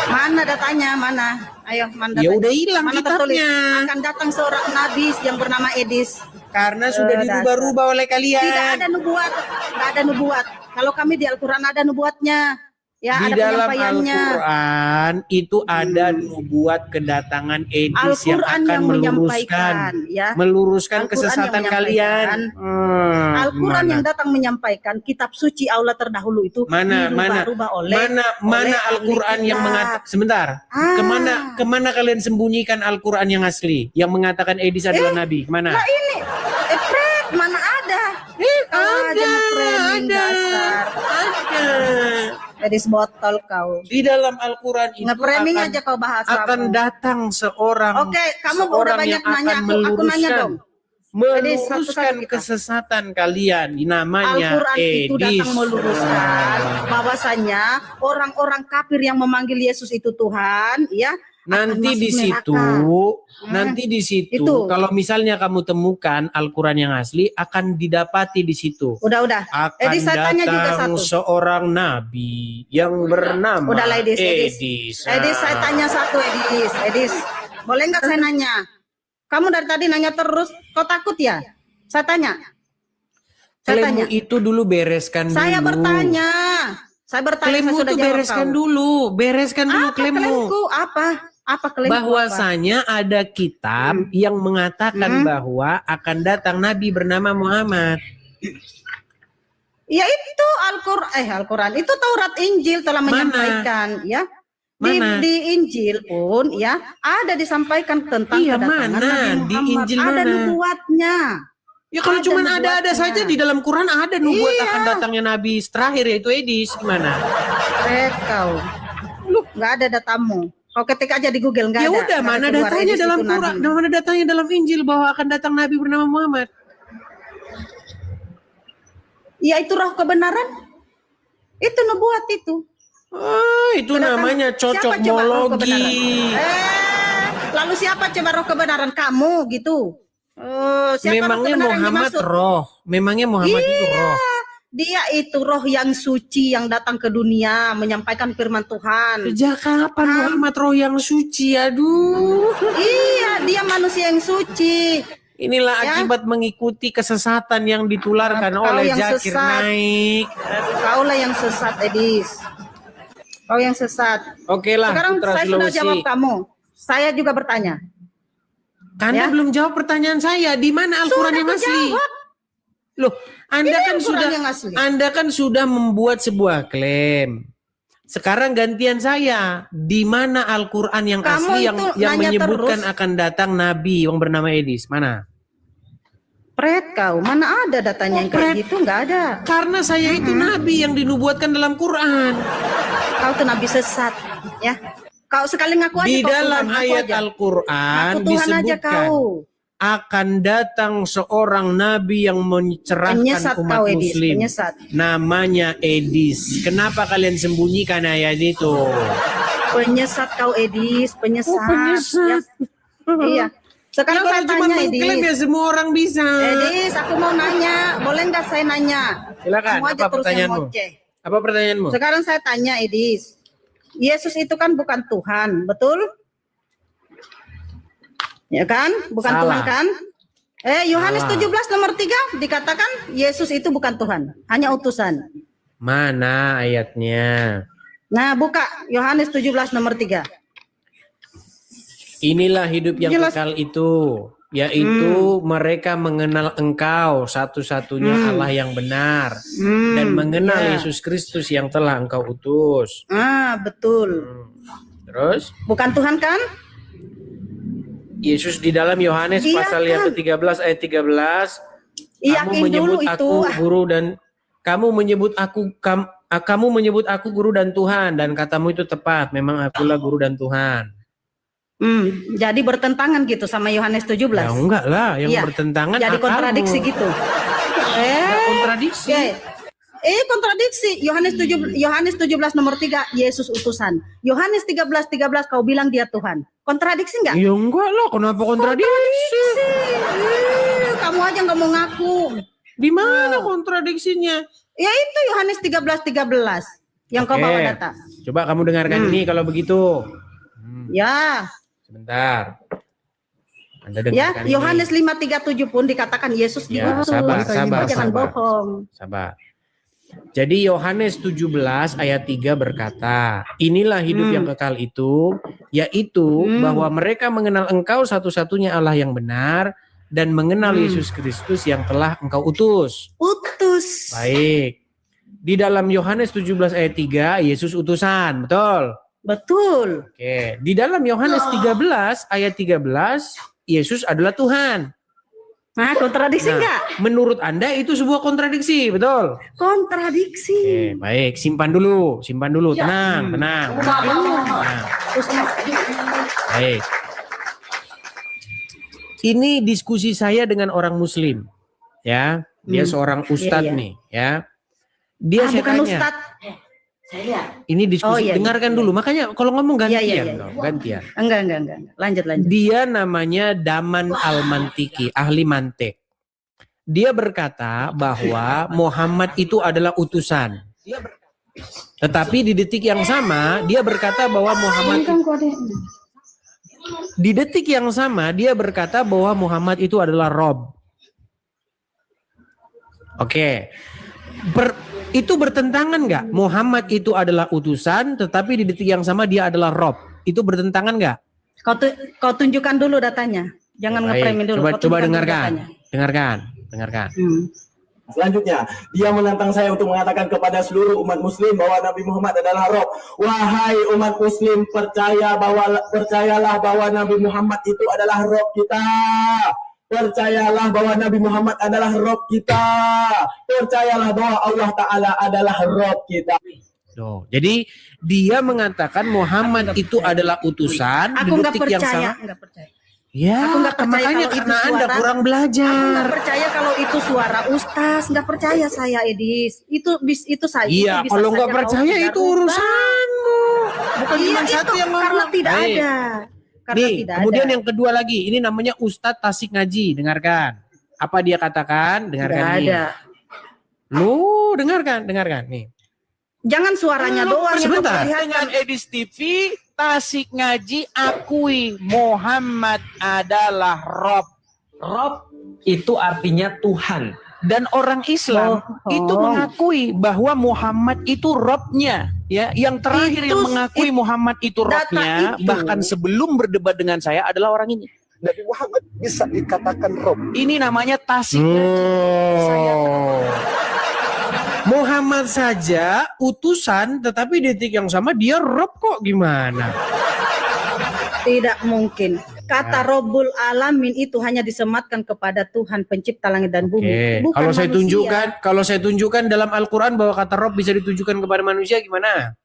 Mana datanya? Mana? Ayo, mana datanya? Ya udah hilang kitabnya. Akan datang seorang nabi yang bernama Edis. Karena sudah dirubah-rubah oleh kalian. Tidak ada nubuat. Tidak ada nubuat. Kalau kami di Al-Quran ada nubuatnya. Ya, di ada dalam penyampaiannya. Al-Quran itu ada nubuat kedatangan Edis yang akan meluruskan kesesatan kalian. Al-Quran yang datang menyampaikan kitab suci Allah terdahulu itu mana Al-Quran yang mengatakan sebentar. Kemana kalian sembunyikan Al-Quran yang asli yang mengatakan Edis adalah nabi? Kemana? Nah ini mana ada? Ada. Edis botol kau. Di dalam Al-Quran itu akan datang seorang. Oke, kamu udah banyak nanya, aku nanya dong. Meluruskan kesesatan kalian, namanya Al-Quran itu datang Edis. meluruskan bahwasanya orang-orang kafir yang memanggil Yesus itu Tuhan, ya. Nanti di situ, kalau misalnya kamu temukan Al-Quran yang asli, akan didapati di situ. Udah. Akan datang seorang nabi yang bernama Edis. Edis, saya tanya satu, Edis. Boleh nggak saya nanya? Kamu dari tadi nanya terus, kau takut ya? Saya tanya. Klaimmu itu dulu bereskan dulu. Saya bertanya. Klaimmu itu bereskan dulu klaimmu. Apa klaimku? Bahwasanya ada kitab yang mengatakan bahwa akan datang nabi bernama Muhammad. Ya itu Al-Quran itu Taurat Injil telah menyampaikan, ya. Di Injil pun ya ada disampaikan tentang kedatangan Nabi Muhammad. Di Injil ada nubuatnya. Ya kalau cuma ada saja di dalam Quran ada nubuat akan datangnya nabi terakhir yaitu Edis. Gimana? Kau. Lu nggak ada datamu. Kau ketik aja di Google nggak ada. Ya udah, mana datanya dalam Quran? Mana datanya dalam Injil bahwa akan datang nabi bernama Muhammad? Ya itu roh kebenaran. Itu nubuat itu. Itu namanya cocokmologi. Lalu siapa coba roh kebenaran? Kamu gitu. Memangnya Muhammad roh? Memangnya Muhammad itu roh? Dia itu roh yang suci yang datang ke dunia menyampaikan firman Tuhan. Sejak kapan Muhammad roh yang suci? Aduh. Iya, dia manusia yang suci. Inilah akibat mengikuti kesesatan yang ditularkan oleh Zakir Naik. Kaulah yang sesat, Edis. Kau yang sesat. Oke lah. Sekarang saya sudah jawab kamu. Saya juga bertanya. Anda belum jawab pertanyaan saya. Di mana Al-Quran yang asli? Loh, Anda kan sudah membuat sebuah klaim Sekarang gantian saya. Di mana Al-Quran yang Kamu asli yang itu nanya menyebutkan terus. akan datang Nabi yang bernama Edis? Mana? Pret kau, mana ada datanya yang kayak Pret. gitu? Nggak ada. Karena saya itu Nabi yang dinubuatkan dalam Quran. Kau tuh nabi sesat, ya. Kau sekali ngaku aja. Di kau dalam Tuhan, ngaku ayat aja. Al-Quran Ngaku Tuhan aja disebutkan kau. akan datang seorang Nabi yang mencerahkan Penyesat umat kau, Edis. Muslim. Penyesat. Namanya Edis. Kenapa kalian sembunyikan ayat itu? Penyesat kau, Edis. Penyesat. Oh, penyesat. Ya. Iya. Sekarang Kalau saya cuma tanya, mengklaim Edis. ya semua orang bisa. Edis, aku mau nanya. Boleh nggak saya nanya? Silakan. Kamu aja Apa terus yang pertanyaanmu? ngoceh. Apa pertanyaanmu? Sekarang saya tanya, Edis. Yesus itu kan bukan Tuhan, betul? Ya kan? Bukan Salah. Tuhan kan? Yohanes Salah. 17 nomor 3 dikatakan Yesus itu bukan Tuhan, hanya utusan. Mana ayatnya? Nah, buka Yohanes 17 nomor 3. Inilah hidup yang Jelas. kekal itu, yaitu mereka mengenal Engkau satu-satunya Allah yang benar dan mengenal ya. Yesus Kristus yang telah Engkau utus. Betul. Terus Bukan Tuhan kan? Yesus di dalam Yohanes Iya pasal yang kan? ke-13 ayat 13, kamu Yakin menyebut dulu aku itu. guru dan kamu menyebut aku guru dan Tuhan, dan katamu itu tepat, memang akulah guru dan Tuhan. Jadi bertentangan gitu sama Yohanes 17. Ya enggak lah, yang Iya. bertentangan Jadi akalmu. kontradiksi gitu. Kontradiksi. Kontradiksi. Yohanes 17 nomor 3 Yesus utusan. Yohanes 13 kau bilang dia Tuhan. Kontradiksi enggak? Ya enggak lah, kenapa kontradiksi? Kamu aja nggak mau ngaku. Di mana kontradiksinya? Ya itu Yohanes 13 yang kau Oke. bawa data. Coba kamu dengarkan ini kalau begitu. Ya, Sebentar. Anda ya dengarkan ini. Yohanes 5:37 pun dikatakan Yesus Ya, diutus. sabar. Jangan bohong. Sabar. Jadi Yohanes 17 ayat 3 berkata, inilah hidup yang kekal itu, yaitu bahwa mereka mengenal Engkau satu-satunya Allah yang benar dan mengenal Yesus Kristus yang telah Engkau utus. Utus. Baik. Di dalam Yohanes 17 ayat 3, Yesus utusan, betul? Betul. Oke. Di dalam Yohanes 13 ayat 13, Yesus adalah Tuhan. Nah, kontradiksi Nah, enggak? menurut Anda itu sebuah kontradiksi, betul? Kontradiksi. Oke, baik, simpan dulu, tenang. Tenang. Baik. Ini diskusi saya dengan orang Muslim, ya. Dia seorang ustadz Iya. nih, ya. Dia saya Bukan tanya. Ustadz. Ini diskusi, Iya, dengarkan dulu. Makanya kalau ngomong gantian, Iya. dong, gantian. Enggak. Lanjut. Dia namanya Daman Al-Mantiki, ahli mantik. Dia berkata bahwa Muhammad itu adalah utusan. Tetapi di detik yang sama, dia berkata bahwa Muhammad itu adalah Rob. Oke. Itu bertentangan nggak? Muhammad itu adalah utusan, tetapi di detik yang sama dia adalah Rob. Itu bertentangan nggak? Kau tunjukkan dulu datanya. Jangan Baik. nge-framein dulu. Kau Coba tunjukkan dulu datanya. dengarkan. Selanjutnya, dia menantang saya untuk mengatakan kepada seluruh umat muslim bahwa Nabi Muhammad adalah Rob. Wahai umat muslim, percayalah bahwa Nabi Muhammad itu adalah Rob kita. Percayalah bahwa Nabi Muhammad adalah Rob kita. Percayalah bahwa Allah Ta'ala adalah Rob kita. Jadi dia mengatakan Muhammad itu adalah utusan Aku di nggak detik yang percaya. sama. Nggak percaya. Ya, Aku nggak percaya makanya kalau itu karena Anda suara. kurang Aku belajar. nggak percaya kalau itu suara ustaz. Nggak percaya saya, Edis. Itu saya. Iya, itu bisa kalau nggak saja kau percaya tidak itu rubah. urusanmu. Bukan Iya, cuma itu satu yang ngomong. karena tidak Baik. ada. Karena Nih, tidak kemudian ada. yang kedua lagi, ini namanya Ustadz Tasik Ngaji. Dengarkan. Apa dia katakan? Dengarkan Nggak nih. ada. Lu dengarkan nih. Jangan suaranya doang yang sebentar. memperlihatkan. Dengan Edis TV, Tasik Ngaji akui Muhammad adalah Rob. Rob itu artinya Tuhan. Dan orang Islam itu mengakui bahwa Muhammad itu Robnya. Ya, yang terakhir yang mengakui Muhammad itu Robnya, itu. bahkan sebelum berdebat dengan saya adalah orang ini. Nabi Muhammad bisa dikatakan Rob. Ini namanya Tasik Ngaji. Muhammad Muhammad saja utusan, tetapi detik yang sama dia Rob kok gimana? Tidak mungkin. Kata Robbul Alamin itu hanya disematkan kepada Tuhan pencipta langit dan bumi. Oke, Bukan kalau saya tunjukkan dalam Al-Quran bahwa kata Rob bisa ditujukan kepada manusia gimana?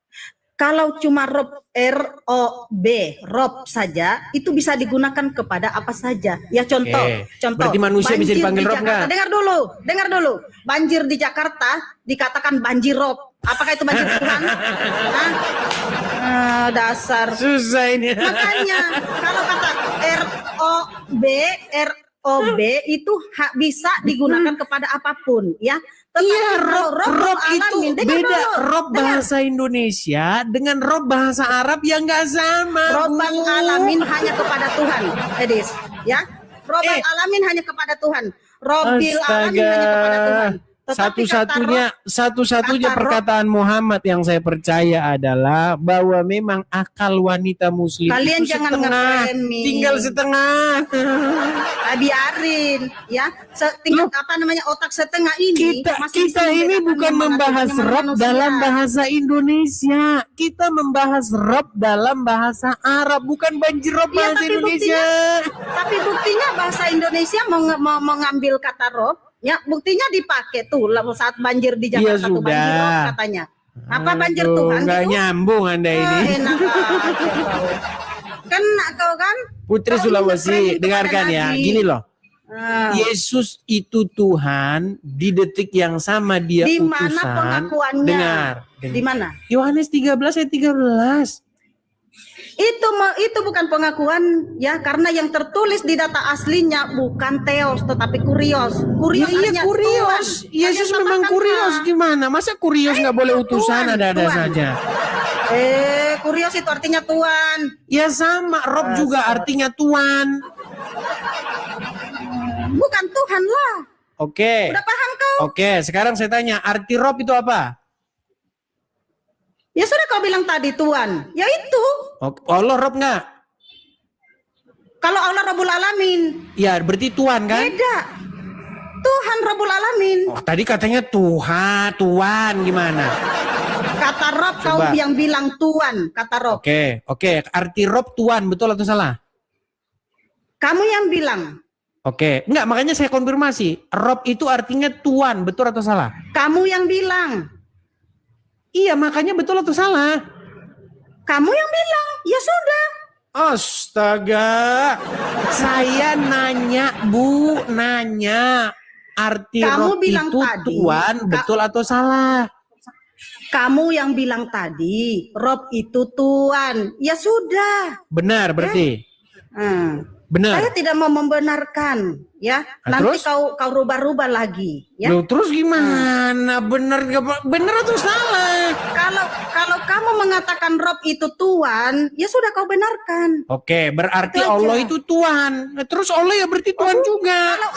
Kalau cuma Rob, R-O-B, Rob saja, itu bisa digunakan kepada apa saja. Ya contoh, contoh. Berarti manusia bisa banjir dipanggil di Rob Jakarta. nggak? Dengar dulu. Banjir di Jakarta dikatakan banjir Rob. Apakah itu banjir Tuhan? Hah? Dasar. Susah ini. Makanya kalau kata ROB itu bisa digunakan kepada apapun, ya. Tetapi Iya, kalau Rob itu Alamin, dengar beda. dulu, Rob dengar. bahasa Indonesia dengan Rob bahasa Arab yang nggak sama. Robbal Bu. Alamin hanya kepada Tuhan, Edis, ya. Robbal Alamin hanya kepada Tuhan. Robbil Alamin hanya kepada Tuhan. Tetapi Satu-satunya kata Rob- perkataan Muhammad yang saya percaya adalah bahwa memang akal wanita muslim Kalian itu jangan setengah, nge-framing. tinggal setengah. biarin, ya. Tingkat otak setengah ini masih bisa Kita ini membedakan bukan yang mana membahas Tuhan, yang mana Rob manusia. dalam bahasa Indonesia. Kita membahas Rob dalam bahasa Arab, bukan banjir Rob Iya, bahasa tapi Indonesia. Tapi buktinya bahasa Indonesia mau mengambil kata Rob, ya buktinya dipakai tuh saat banjir di Iya, Jakarta tuh banjir sudah. Rob katanya. Apa banjir Aduh, Tuhan nggak gitu? nyambung Anda ini. Enak aja kau. Kena kau kan? Putri Kau Sulawesi, ini nge-framing dengarkan kepada ya. Nabi. Gini loh. Ah. Yesus itu Tuhan, di detik yang sama dia Di mana utusan. pengakuannya? Dengar. Di mana? Yohanes 13 ayat 13. Itu bukan pengakuan, ya, karena yang tertulis di data aslinya bukan teos tetapi kurios. Kurios Iya, artinya kurios. Tuhan. Yesus Hanya memang tambahkan kurios A. gimana? Masa kurios nggak boleh Tuhan, utusan ada-ada Tuhan. saja? Kurios itu artinya Tuhan. Ya sama, Rob juga artinya Tuan. Bukan Tuhan lah. Oke. Udah paham kau? Oke, sekarang saya tanya, arti Rob itu apa? Ya sudah kau bilang tadi Tuhan. Ya itu. Allah Rob nggak? Kalau Allah Rabbul Alamin. Ya, berarti Tuan kan? Beda. Tuhan Rabbul Alamin. Oh, tadi katanya Tuhan gimana? Kata Rob kau Coba. yang bilang Tuhan. Kata Rob. Oke. Arti Rob Tuan, betul atau salah? Kamu yang bilang. Oke, enggak, makanya saya konfirmasi. Rob itu artinya Tuan, betul atau salah? Kamu yang bilang. Iya, makanya betul atau salah? Kamu yang bilang. Ya sudah. Astaga. Saya nanya, Bu, nanya. Arti Kamu Rob bilang itu tadi, Tuan, betul atau salah? Kamu yang bilang tadi, Rob itu Tuhan. Ya sudah. Benar berarti. Benar. Saya tidak mau membenarkan, ya. Nah, Nanti terus? kau rubah-rubah lagi, ya. Loh, terus gimana? Benar atau salah? Kalau kamu mengatakan Rob itu Tuhan, ya sudah kau benarkan. Oke, berarti Itu aja. Allah itu Tuhan. Nah, terus Allah ya berarti Tuhan juga. Kalau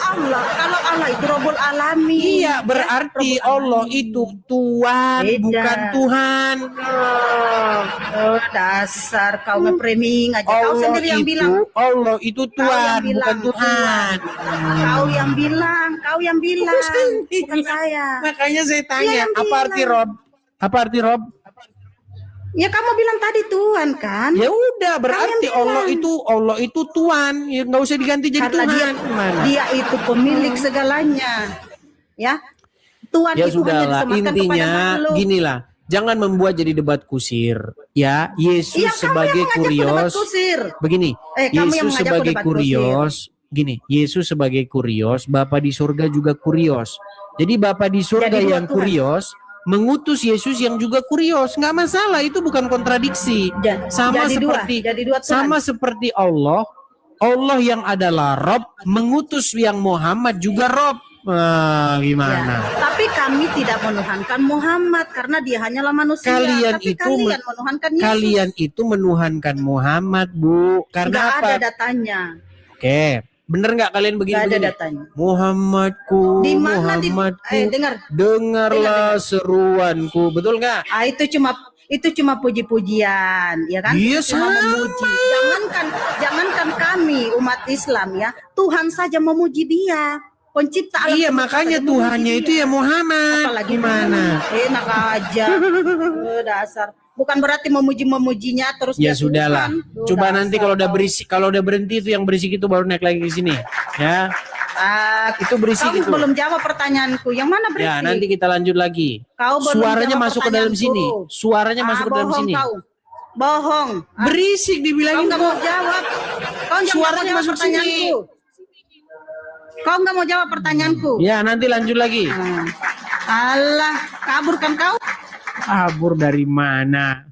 Allah itu Rabbul Alamin. Iya, berarti Rabbul Allah Alamin. itu Tuhan, Beda. bukan Tuhan. Oh, dasar kau nge-framing aja. Kau sendiri yang bilang. Allah itu Tuhan, yang bilang bukan Tuhan. Kau yang bilang, bukan saya. Makanya saya Iya, tanya, yang apa arti bilang. Rob? Apa arti Rob? Ya kamu bilang tadi Tuhan kan? Ya udah, berarti bilang. Allah itu Tuhan. Ya nggak usah diganti jadi Karena Tuhan. Gimana? dia itu pemilik segalanya. Ya. Tuhan Ya itu hanya sudahlah, disematkan intinya kepada makhluk. ginilah. Jangan membuat jadi debat kusir. Ya, Yesus Iya, kamu sebagai yang mengajak debat kurios. kusir. Begini, Kamu yang Yesus mengajak sebagai debat kurios. Gini, Yesus sebagai kurios, Bapa di surga juga kurios. Jadi Bapa di surga Jadi dua yang Tuhan. kurios mengutus Yesus yang juga kurios. Nggak masalah, itu bukan kontradiksi. Sama jadi seperti jadi dua Tuhan. sama seperti Allah yang adalah Rob mengutus yang Muhammad juga Rob. Gimana? Ya, tapi kami tidak menuhankan Muhammad karena dia hanyalah manusia. Kalian tapi itu kalian menuhankan Yesus. Kalian itu menuhankan Muhammad, Bu. Karena Nggak apa? ada datanya. Oke, bener nggak kalian begini? Nggak ada begini? datanya. Muhammadku, Di mana Muhammadku, dengar. dengarlah seruanku, betul nggak? Itu cuma puji-pujian, ya kan? Iya, Cuma sama. memuji. Jangankan kami umat Islam ya, Tuhan saja memuji dia. pencipta alam Iya, semesta makanya saja Tuhannya memuji itu dia. ya Muhammad. Apalagi Gimana? enak aja. Dasar. Bukan berarti memuji-memujinya terus Ya dia sudahlah. Tuhan. Coba nanti kalau udah kau. berisik, kalau udah berhenti itu yang berisik itu baru naik lagi ke sini. Ya, Itu berisik kau itu. belum jawab pertanyaanku. Yang mana berisik? Ya, nanti kita lanjut lagi. Kau belum Suaranya jawab masuk ke dalam pertanyaanku. sini. Suaranya masuk ke dalam bohong sini. Kau. Bohong. Berisik Kau dibilangin nggak mau kok. jawab. Kau nggak mau Suaranya jawab masuk pertanyaanku. Kau nggak mau jawab pertanyaanku. Ya, nanti lanjut lagi. Alah, kabur kan kau? Kabur dari mana?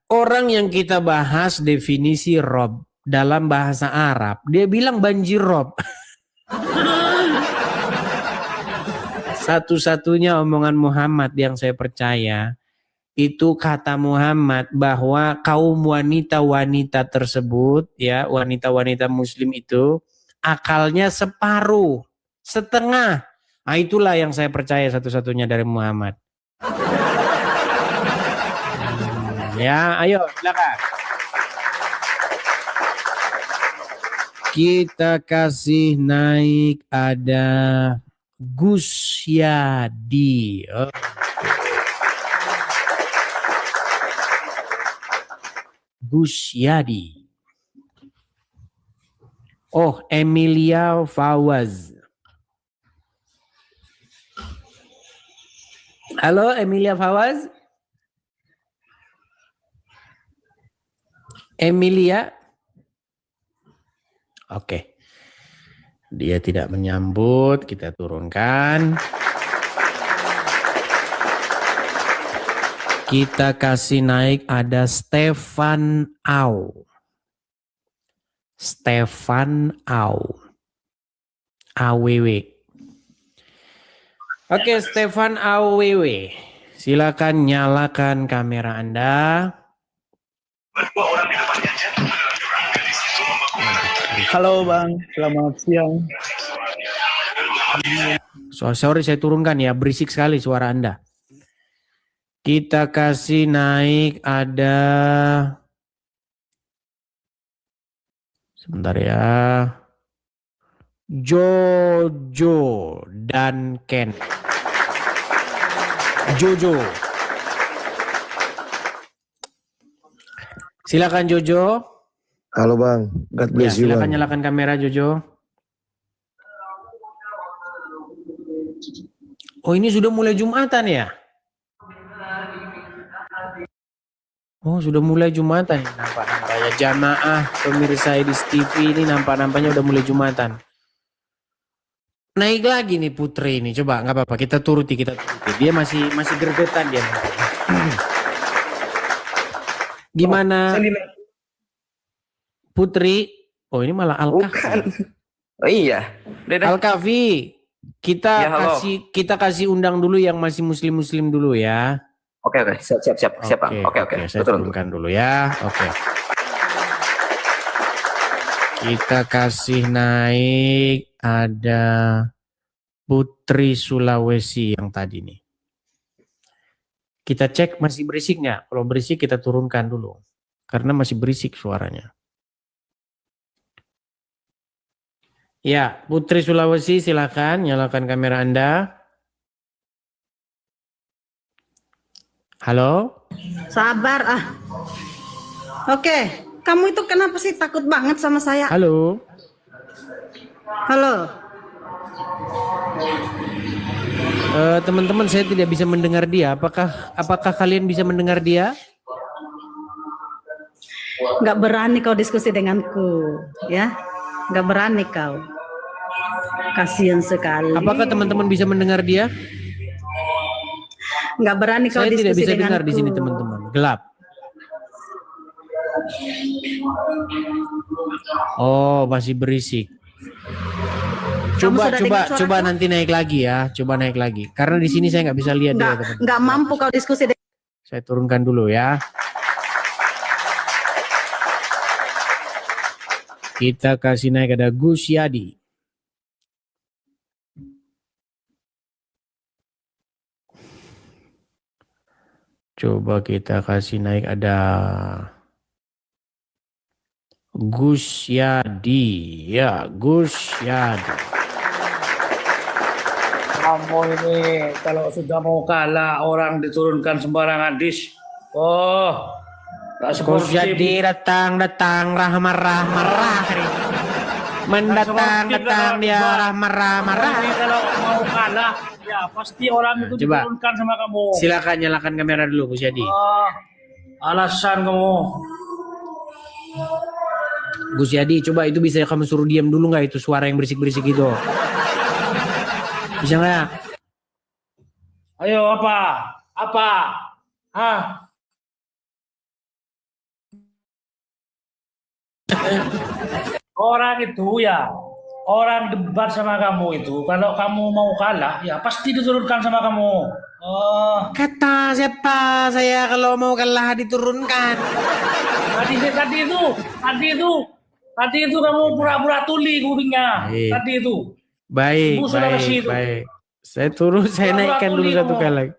Orang yang kita bahas definisi Rob dalam bahasa Arab, dia bilang banjir Rob. Satu-satunya omongan Muhammad yang saya percaya, itu kata Muhammad bahwa kaum wanita-wanita tersebut, ya wanita-wanita muslim itu, akalnya separuh, setengah. Nah, itulah yang saya percaya satu-satunya dari Muhammad. Ya, ayo silakan. Kita kasih naik ada Gus Yadi. Oh. Gus Yadi. Oh, Emilia Fawaz. Halo, Emilia Fawaz. Emilia. Oke. Dia tidak menyambut, kita turunkan. Kita kasih naik ada Stefan Au. Stefan Au. AWW. Oke, Stefan AWW. Silakan nyalakan kamera Anda. Halo Bang, selamat siang. Sorry saya turunkan ya, berisik sekali suara Anda. Kita kasih naik ada, sebentar ya, Jojo dan Ken. Jojo. Silakan Jojo. Halo Bang, God Ya, bless you silakan Bang. nyalakan kamera Jojo. Oh, ini sudah mulai Jumatan ya? Oh, sudah mulai Jumatan. Nampak-nampaknya jamaah pemirsa Edis TV ini nampak-nampaknya udah mulai Jumatan. Naik lagi nih Putri ini. Coba nggak apa-apa, kita turuti. Dia masih gregetan dia. Gimana Putri? Oh, ini malah Al-Kahfi. Oh iya. Al-Kahfi, Ya, halo. kita kasih undang dulu yang masih muslim dulu ya. Oke, siap Bang. Oke. Saya Betul. turunkan dulu ya. Oke. Kita kasih naik ada Putri Sulawesi yang tadi nih. Kita cek masih berisik nggak? Kalau berisik kita turunkan dulu. Karena masih berisik suaranya. Ya, Putri Sulawesi silakan nyalakan kamera Anda. Halo? Sabar Oke, kamu itu kenapa sih takut banget sama saya? Halo? Halo. Teman-teman, saya tidak bisa mendengar dia. Apakah kalian bisa mendengar dia? Nggak berani kau diskusi denganku, ya? Nggak berani kau. Kasihan sekali. Apakah teman-teman bisa mendengar dia? Nggak berani kau Saya diskusi tidak bisa denganku. dengar di sini teman-teman. Gelap. Oh, masih berisik. Kamu sudah dengar suaraku? Coba nanti naik lagi ya. Coba naik lagi. Karena di sini saya nggak bisa lihat dia, teman-teman. Nggak mampu kau diskusi dengan. Saya turunkan dulu ya. Kita kasih naik ada Gus Yadi. Coba kita kasih naik ada Gus Yadi. Ya, Gus Yadi. Kamu ini kalau sudah mau kalah orang diturunkan sembarangan dis. Oh, tak Gus seperti Yadi datang marah. Mendatang dia marah. Ini kalau mau kalah, ya pasti orang itu Coba. diturunkan sama kamu. Silakan nyalakan kamera dulu Gus Yadi. Alasan kamu. Gus Yadi, coba itu bisa kamu suruh diam dulu nggak itu suara yang berisik-berisik itu? Bisa nggak? Ayo apa? Hah? Orang itu ya, orang debat sama kamu itu, kalau kamu mau kalah, ya pasti diturunkan sama kamu. Oh, Kata siapa saya kalau mau kalah diturunkan? tadi itu kamu pura-pura tuli kupingnya. Baik. Tadi itu. Baik. Saya turun, saya naikkan dulu satu kali lagi.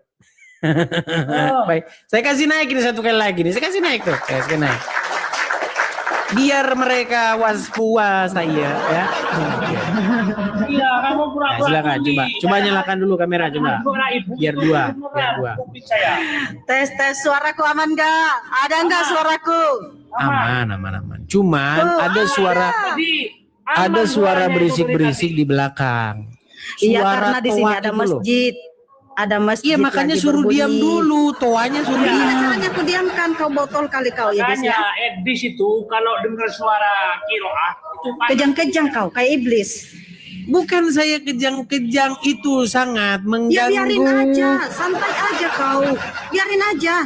Baik, saya kasih naik ini satu kali lagi nih. Saya kasih naik tuh, saya naik. Biar mereka was-puas saya ya. Iya, kamu pura-pura Silakan tuli. coba nyalakan dulu kamera coba. Biar dua. Kuping saya. Tes suaraku aman nggak? Ada nggak suaraku? Aman. Cuman ada suara Tadi suara berisik-berisik di belakang. Iya, Suara karena di sini toa ada itu loh. masjid. Ada masjid. Iya, makanya lagi suruh berbunyi. diam dulu, toanya suruh Iya, diam. caranya aku diamkan, kau botol kali kau ya, Des, makanya ya. Edis itu kalau dengar suara kiroah itu Kejang-kejang kau, kayak iblis. Bukan saya kejang-kejang, itu sangat Ya biarin mengganggu. aja, santai aja kau. Biarin aja.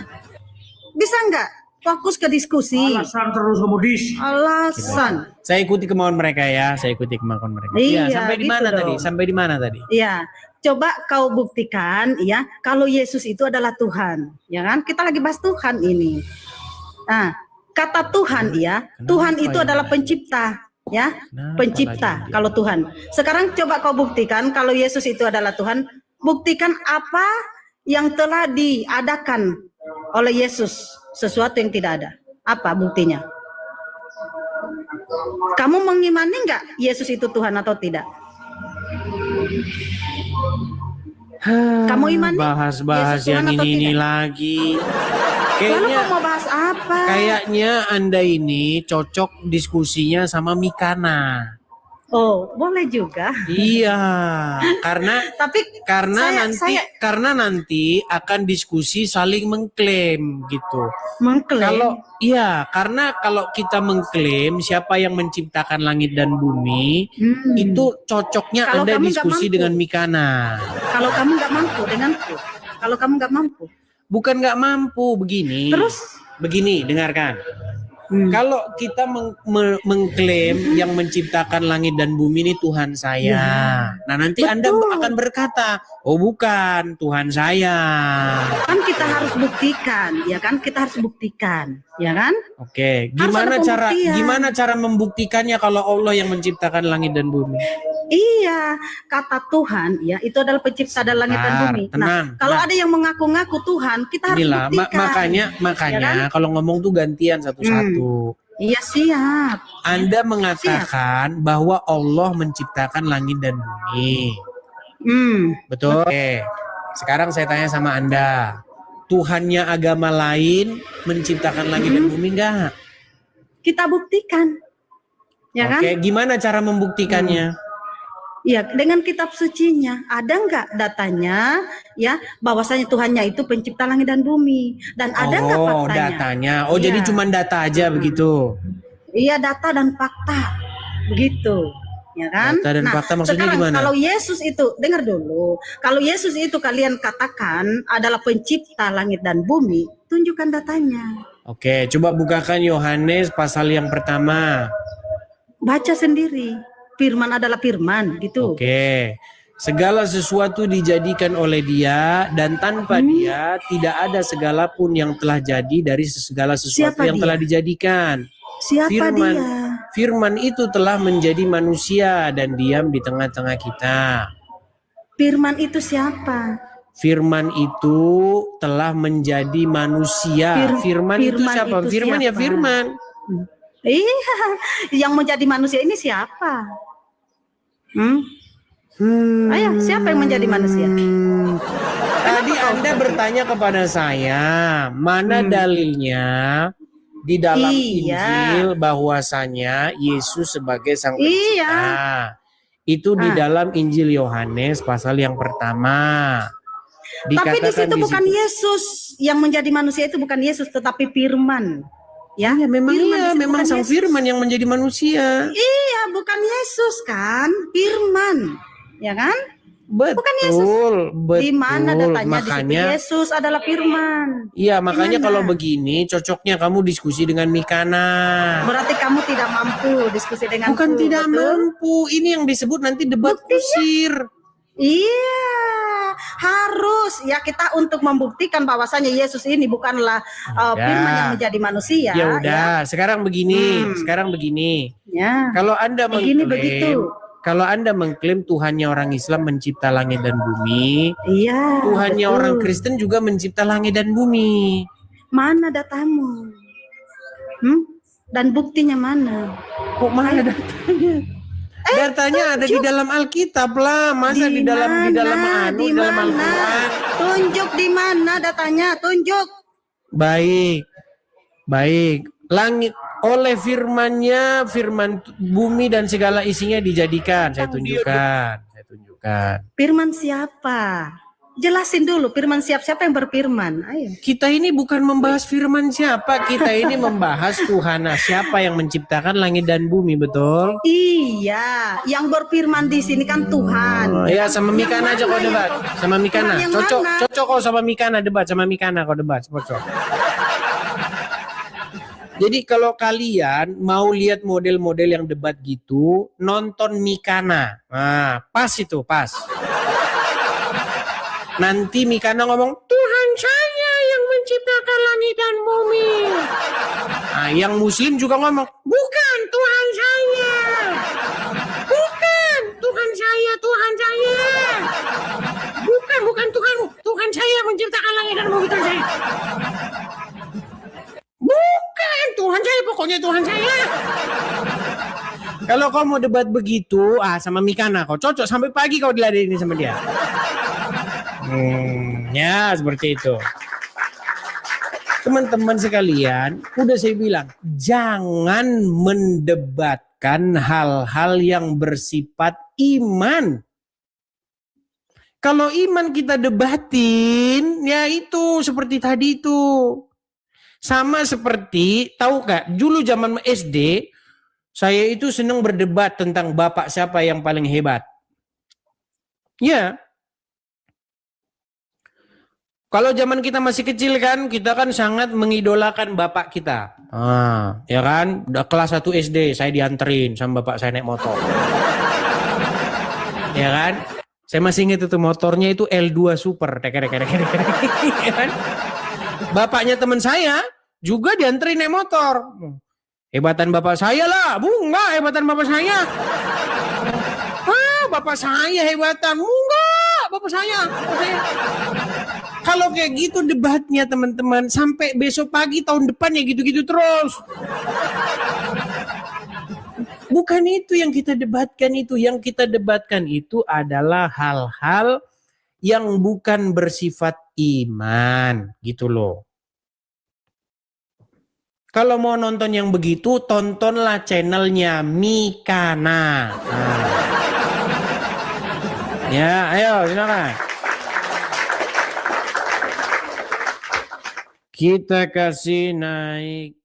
Bisa nggak? Fokus ke diskusi. alasan terus kamu dis. Alasan. Saya ikuti kemauan mereka ya, saya ikuti kemauan mereka. Iya, Sampai di gitu mana dong. tadi? Sampai di mana tadi? Iya. Coba kau buktikan ya kalau Yesus itu adalah Tuhan, ya kan? Kita lagi bahas Tuhan ini. Nah, kata Tuhan ya, Tuhan itu ya? adalah pencipta, ya. Kenapa Pencipta lagi? kalau Tuhan. Sekarang coba kau buktikan kalau Yesus itu adalah Tuhan, buktikan apa yang telah diadakan oleh Yesus, sesuatu yang tidak ada. Apa buktinya? Kamu mengimani nggak Yesus itu Tuhan atau tidak? Kamu imani Bahas-bahas Yesus Tuhan yang atau ini tidak? lagi. Lalu Kayaknya kamu mau bahas apa? kayaknya Anda ini cocok diskusinya sama Mikana. Oh, boleh juga. Iya, karena Tapi saya nanti akan diskusi saling mengklaim gitu. mengklaim. Karena kalau kita mengklaim siapa yang menciptakan langit dan bumi, itu cocoknya Kalau Anda kamu nggak diskusi mampu. dengan Mikana. Kalau kamu nggak mampu denganku, kalau kamu nggak mampu, Bukan nggak mampu begini. terus Begini, dengarkan. Kalau kita mengklaim yang menciptakan langit dan bumi ini Tuhan saya. Nah, nanti Anda Betul. akan berkata, "Oh, bukan, Tuhan saya." kan kita harus buktikan, ya kan? Kita harus buktikan, ya kan? Oke, Harus ada pembuktian. gimana cara membuktikannya kalau Allah yang menciptakan langit dan bumi? Iya, kata Tuhan, ya itu adalah pencipta dan langit dan bumi. Tenang, Kalau tenang. ada yang mengaku-ngaku Tuhan, kita harus Inilah buktikan. makanya kalau ngomong tuh gantian satu-satu. Iya siap. Anda mengatakan bahwa Allah menciptakan langit dan bumi. Betul. Oke. Sekarang saya tanya sama Anda. Tuhannya agama lain menciptakan langit dan bumi enggak? Kita buktikan, ya kan? Oke, gimana cara membuktikannya? Ya, dengan kitab sucinya ada nggak datanya, ya bahwasanya Tuhannya itu pencipta langit dan bumi, dan ada nggak faktanya? Datanya. Oh, Iya. jadi cuma data aja begitu. Iya, data dan fakta, begitu, ya kan? Data dan fakta maksudnya sekarang gimana? kalau Yesus itu, dengar dulu, kalau Yesus itu kalian katakan adalah pencipta langit dan bumi, tunjukkan datanya, Oke, coba bukakan Yohanes pasal yang pertama. baca sendiri. Firman adalah firman, gitu. Oke. Segala sesuatu dijadikan oleh Dia dan tanpa Dia tidak ada segala pun yang telah jadi dari segala sesuatu Siapa yang dia? telah dijadikan. Siapa Firman. dia? Firman itu telah menjadi manusia dan diam di tengah-tengah kita. Firman itu siapa? Firman itu telah menjadi manusia. Firman itu Firman siapa? itu Firman ya siapa? firman. Iya, yang menjadi manusia ini siapa? Ayo, siapa yang menjadi manusia? Tadi Anda bertanya kepada saya, mana dalilnya di dalam Injil bahwasanya Yesus sebagai sang pencipta. Itu di dalam Injil Yohanes pasal yang pertama. Tapi di situ bukan Yesus yang menjadi manusia, itu bukan Yesus tetapi Firman. Ya, memang sang Firman yang menjadi manusia. Iya, bukan Yesus kan? Firman. Ya kan? Bukan Yesus. Betul. Di mana datanya makanya, di situ Yesus adalah Firman. Iya, makanya kalau begini cocoknya kamu diskusi dengan Mikana. Berarti kamu tidak mampu diskusi dengan Bukan tidak mampu. Ini yang disebut nanti debat kusir. Iya, harus ya kita untuk membuktikan bahwasanya Yesus ini bukanlah Firman yang menjadi manusia. Ya udah, sekarang begini, Ya. Kalau Anda begini mengklaim, begitu. Kalau Anda mengklaim Tuhannya orang Islam mencipta langit dan bumi, iya, Tuhannya orang Kristen juga mencipta langit dan bumi. Mana datamu? Dan buktinya mana? Kok mana datanya? Datanya ada di dalam Alkitab lah, masa di dalam Al-Quran. Tunjuk di mana datanya, tunjuk. Baik. Langit oleh firman-Nya, firman bumi dan segala isinya dijadikan. Saya tunjukkan. Firman siapa? Jelasin dulu firman siapa yang berfirman. Ayo. Kita ini bukan membahas firman siapa, kita ini membahas Tuhan. Siapa yang menciptakan langit dan bumi, betul? Iya, yang berfirman di sini kan Tuhan. Ya, sama Mikana aja kau debat. Sama Mikana. Cocok kau sama Mikana debat, sama Mikana kau debat. Cocok. Jadi kalau kalian mau lihat model-model yang debat gitu, nonton Mikana. Nah, pas itu, pas. Nanti Mikana ngomong, Tuhan saya yang menciptakan langit dan bumi. Nah, yang muslim juga ngomong, bukan Tuhan saya. Bukan Tuhan saya. Bukan Tuhan saya menciptakan langit dan bumi, Tuhan saya. Bukan Tuhan saya, pokoknya Tuhan saya. Kalau kau mau debat begitu, sama Mikana kau cocok sampai pagi kau diladenin sama dia. Ya seperti itu. Teman-teman sekalian, udah saya bilang, jangan mendebatkan hal-hal yang bersifat iman. Kalau iman kita debatin, ya itu seperti tadi itu. Sama seperti, tahu gak, dulu zaman SD, saya itu senang berdebat tentang bapak siapa yang paling hebat. Ya. Kalau zaman kita masih kecil kan, kita kan sangat mengidolakan bapak kita. Ya kan, udah kelas 1 SD, saya dianterin sama bapak saya naik motor. Ya kan, saya masih ingat itu motornya itu L2 Super. Ya kan? Bapaknya teman saya juga dianterin naik motor. Hebatan bapak saya lah, enggak hebatan bapak saya. Bapak saya hebatan, enggak bapak saya. Kalau kayak gitu debatnya teman-teman, sampai besok pagi tahun depan ya gitu-gitu terus. Bukan itu yang kita debatkan itu. Yang kita debatkan itu adalah hal-hal yang bukan bersifat iman. Gitu loh. Kalau mau nonton yang begitu, tontonlah channelnya Mikana. Ya, ayo silakan. Kita kasih naik.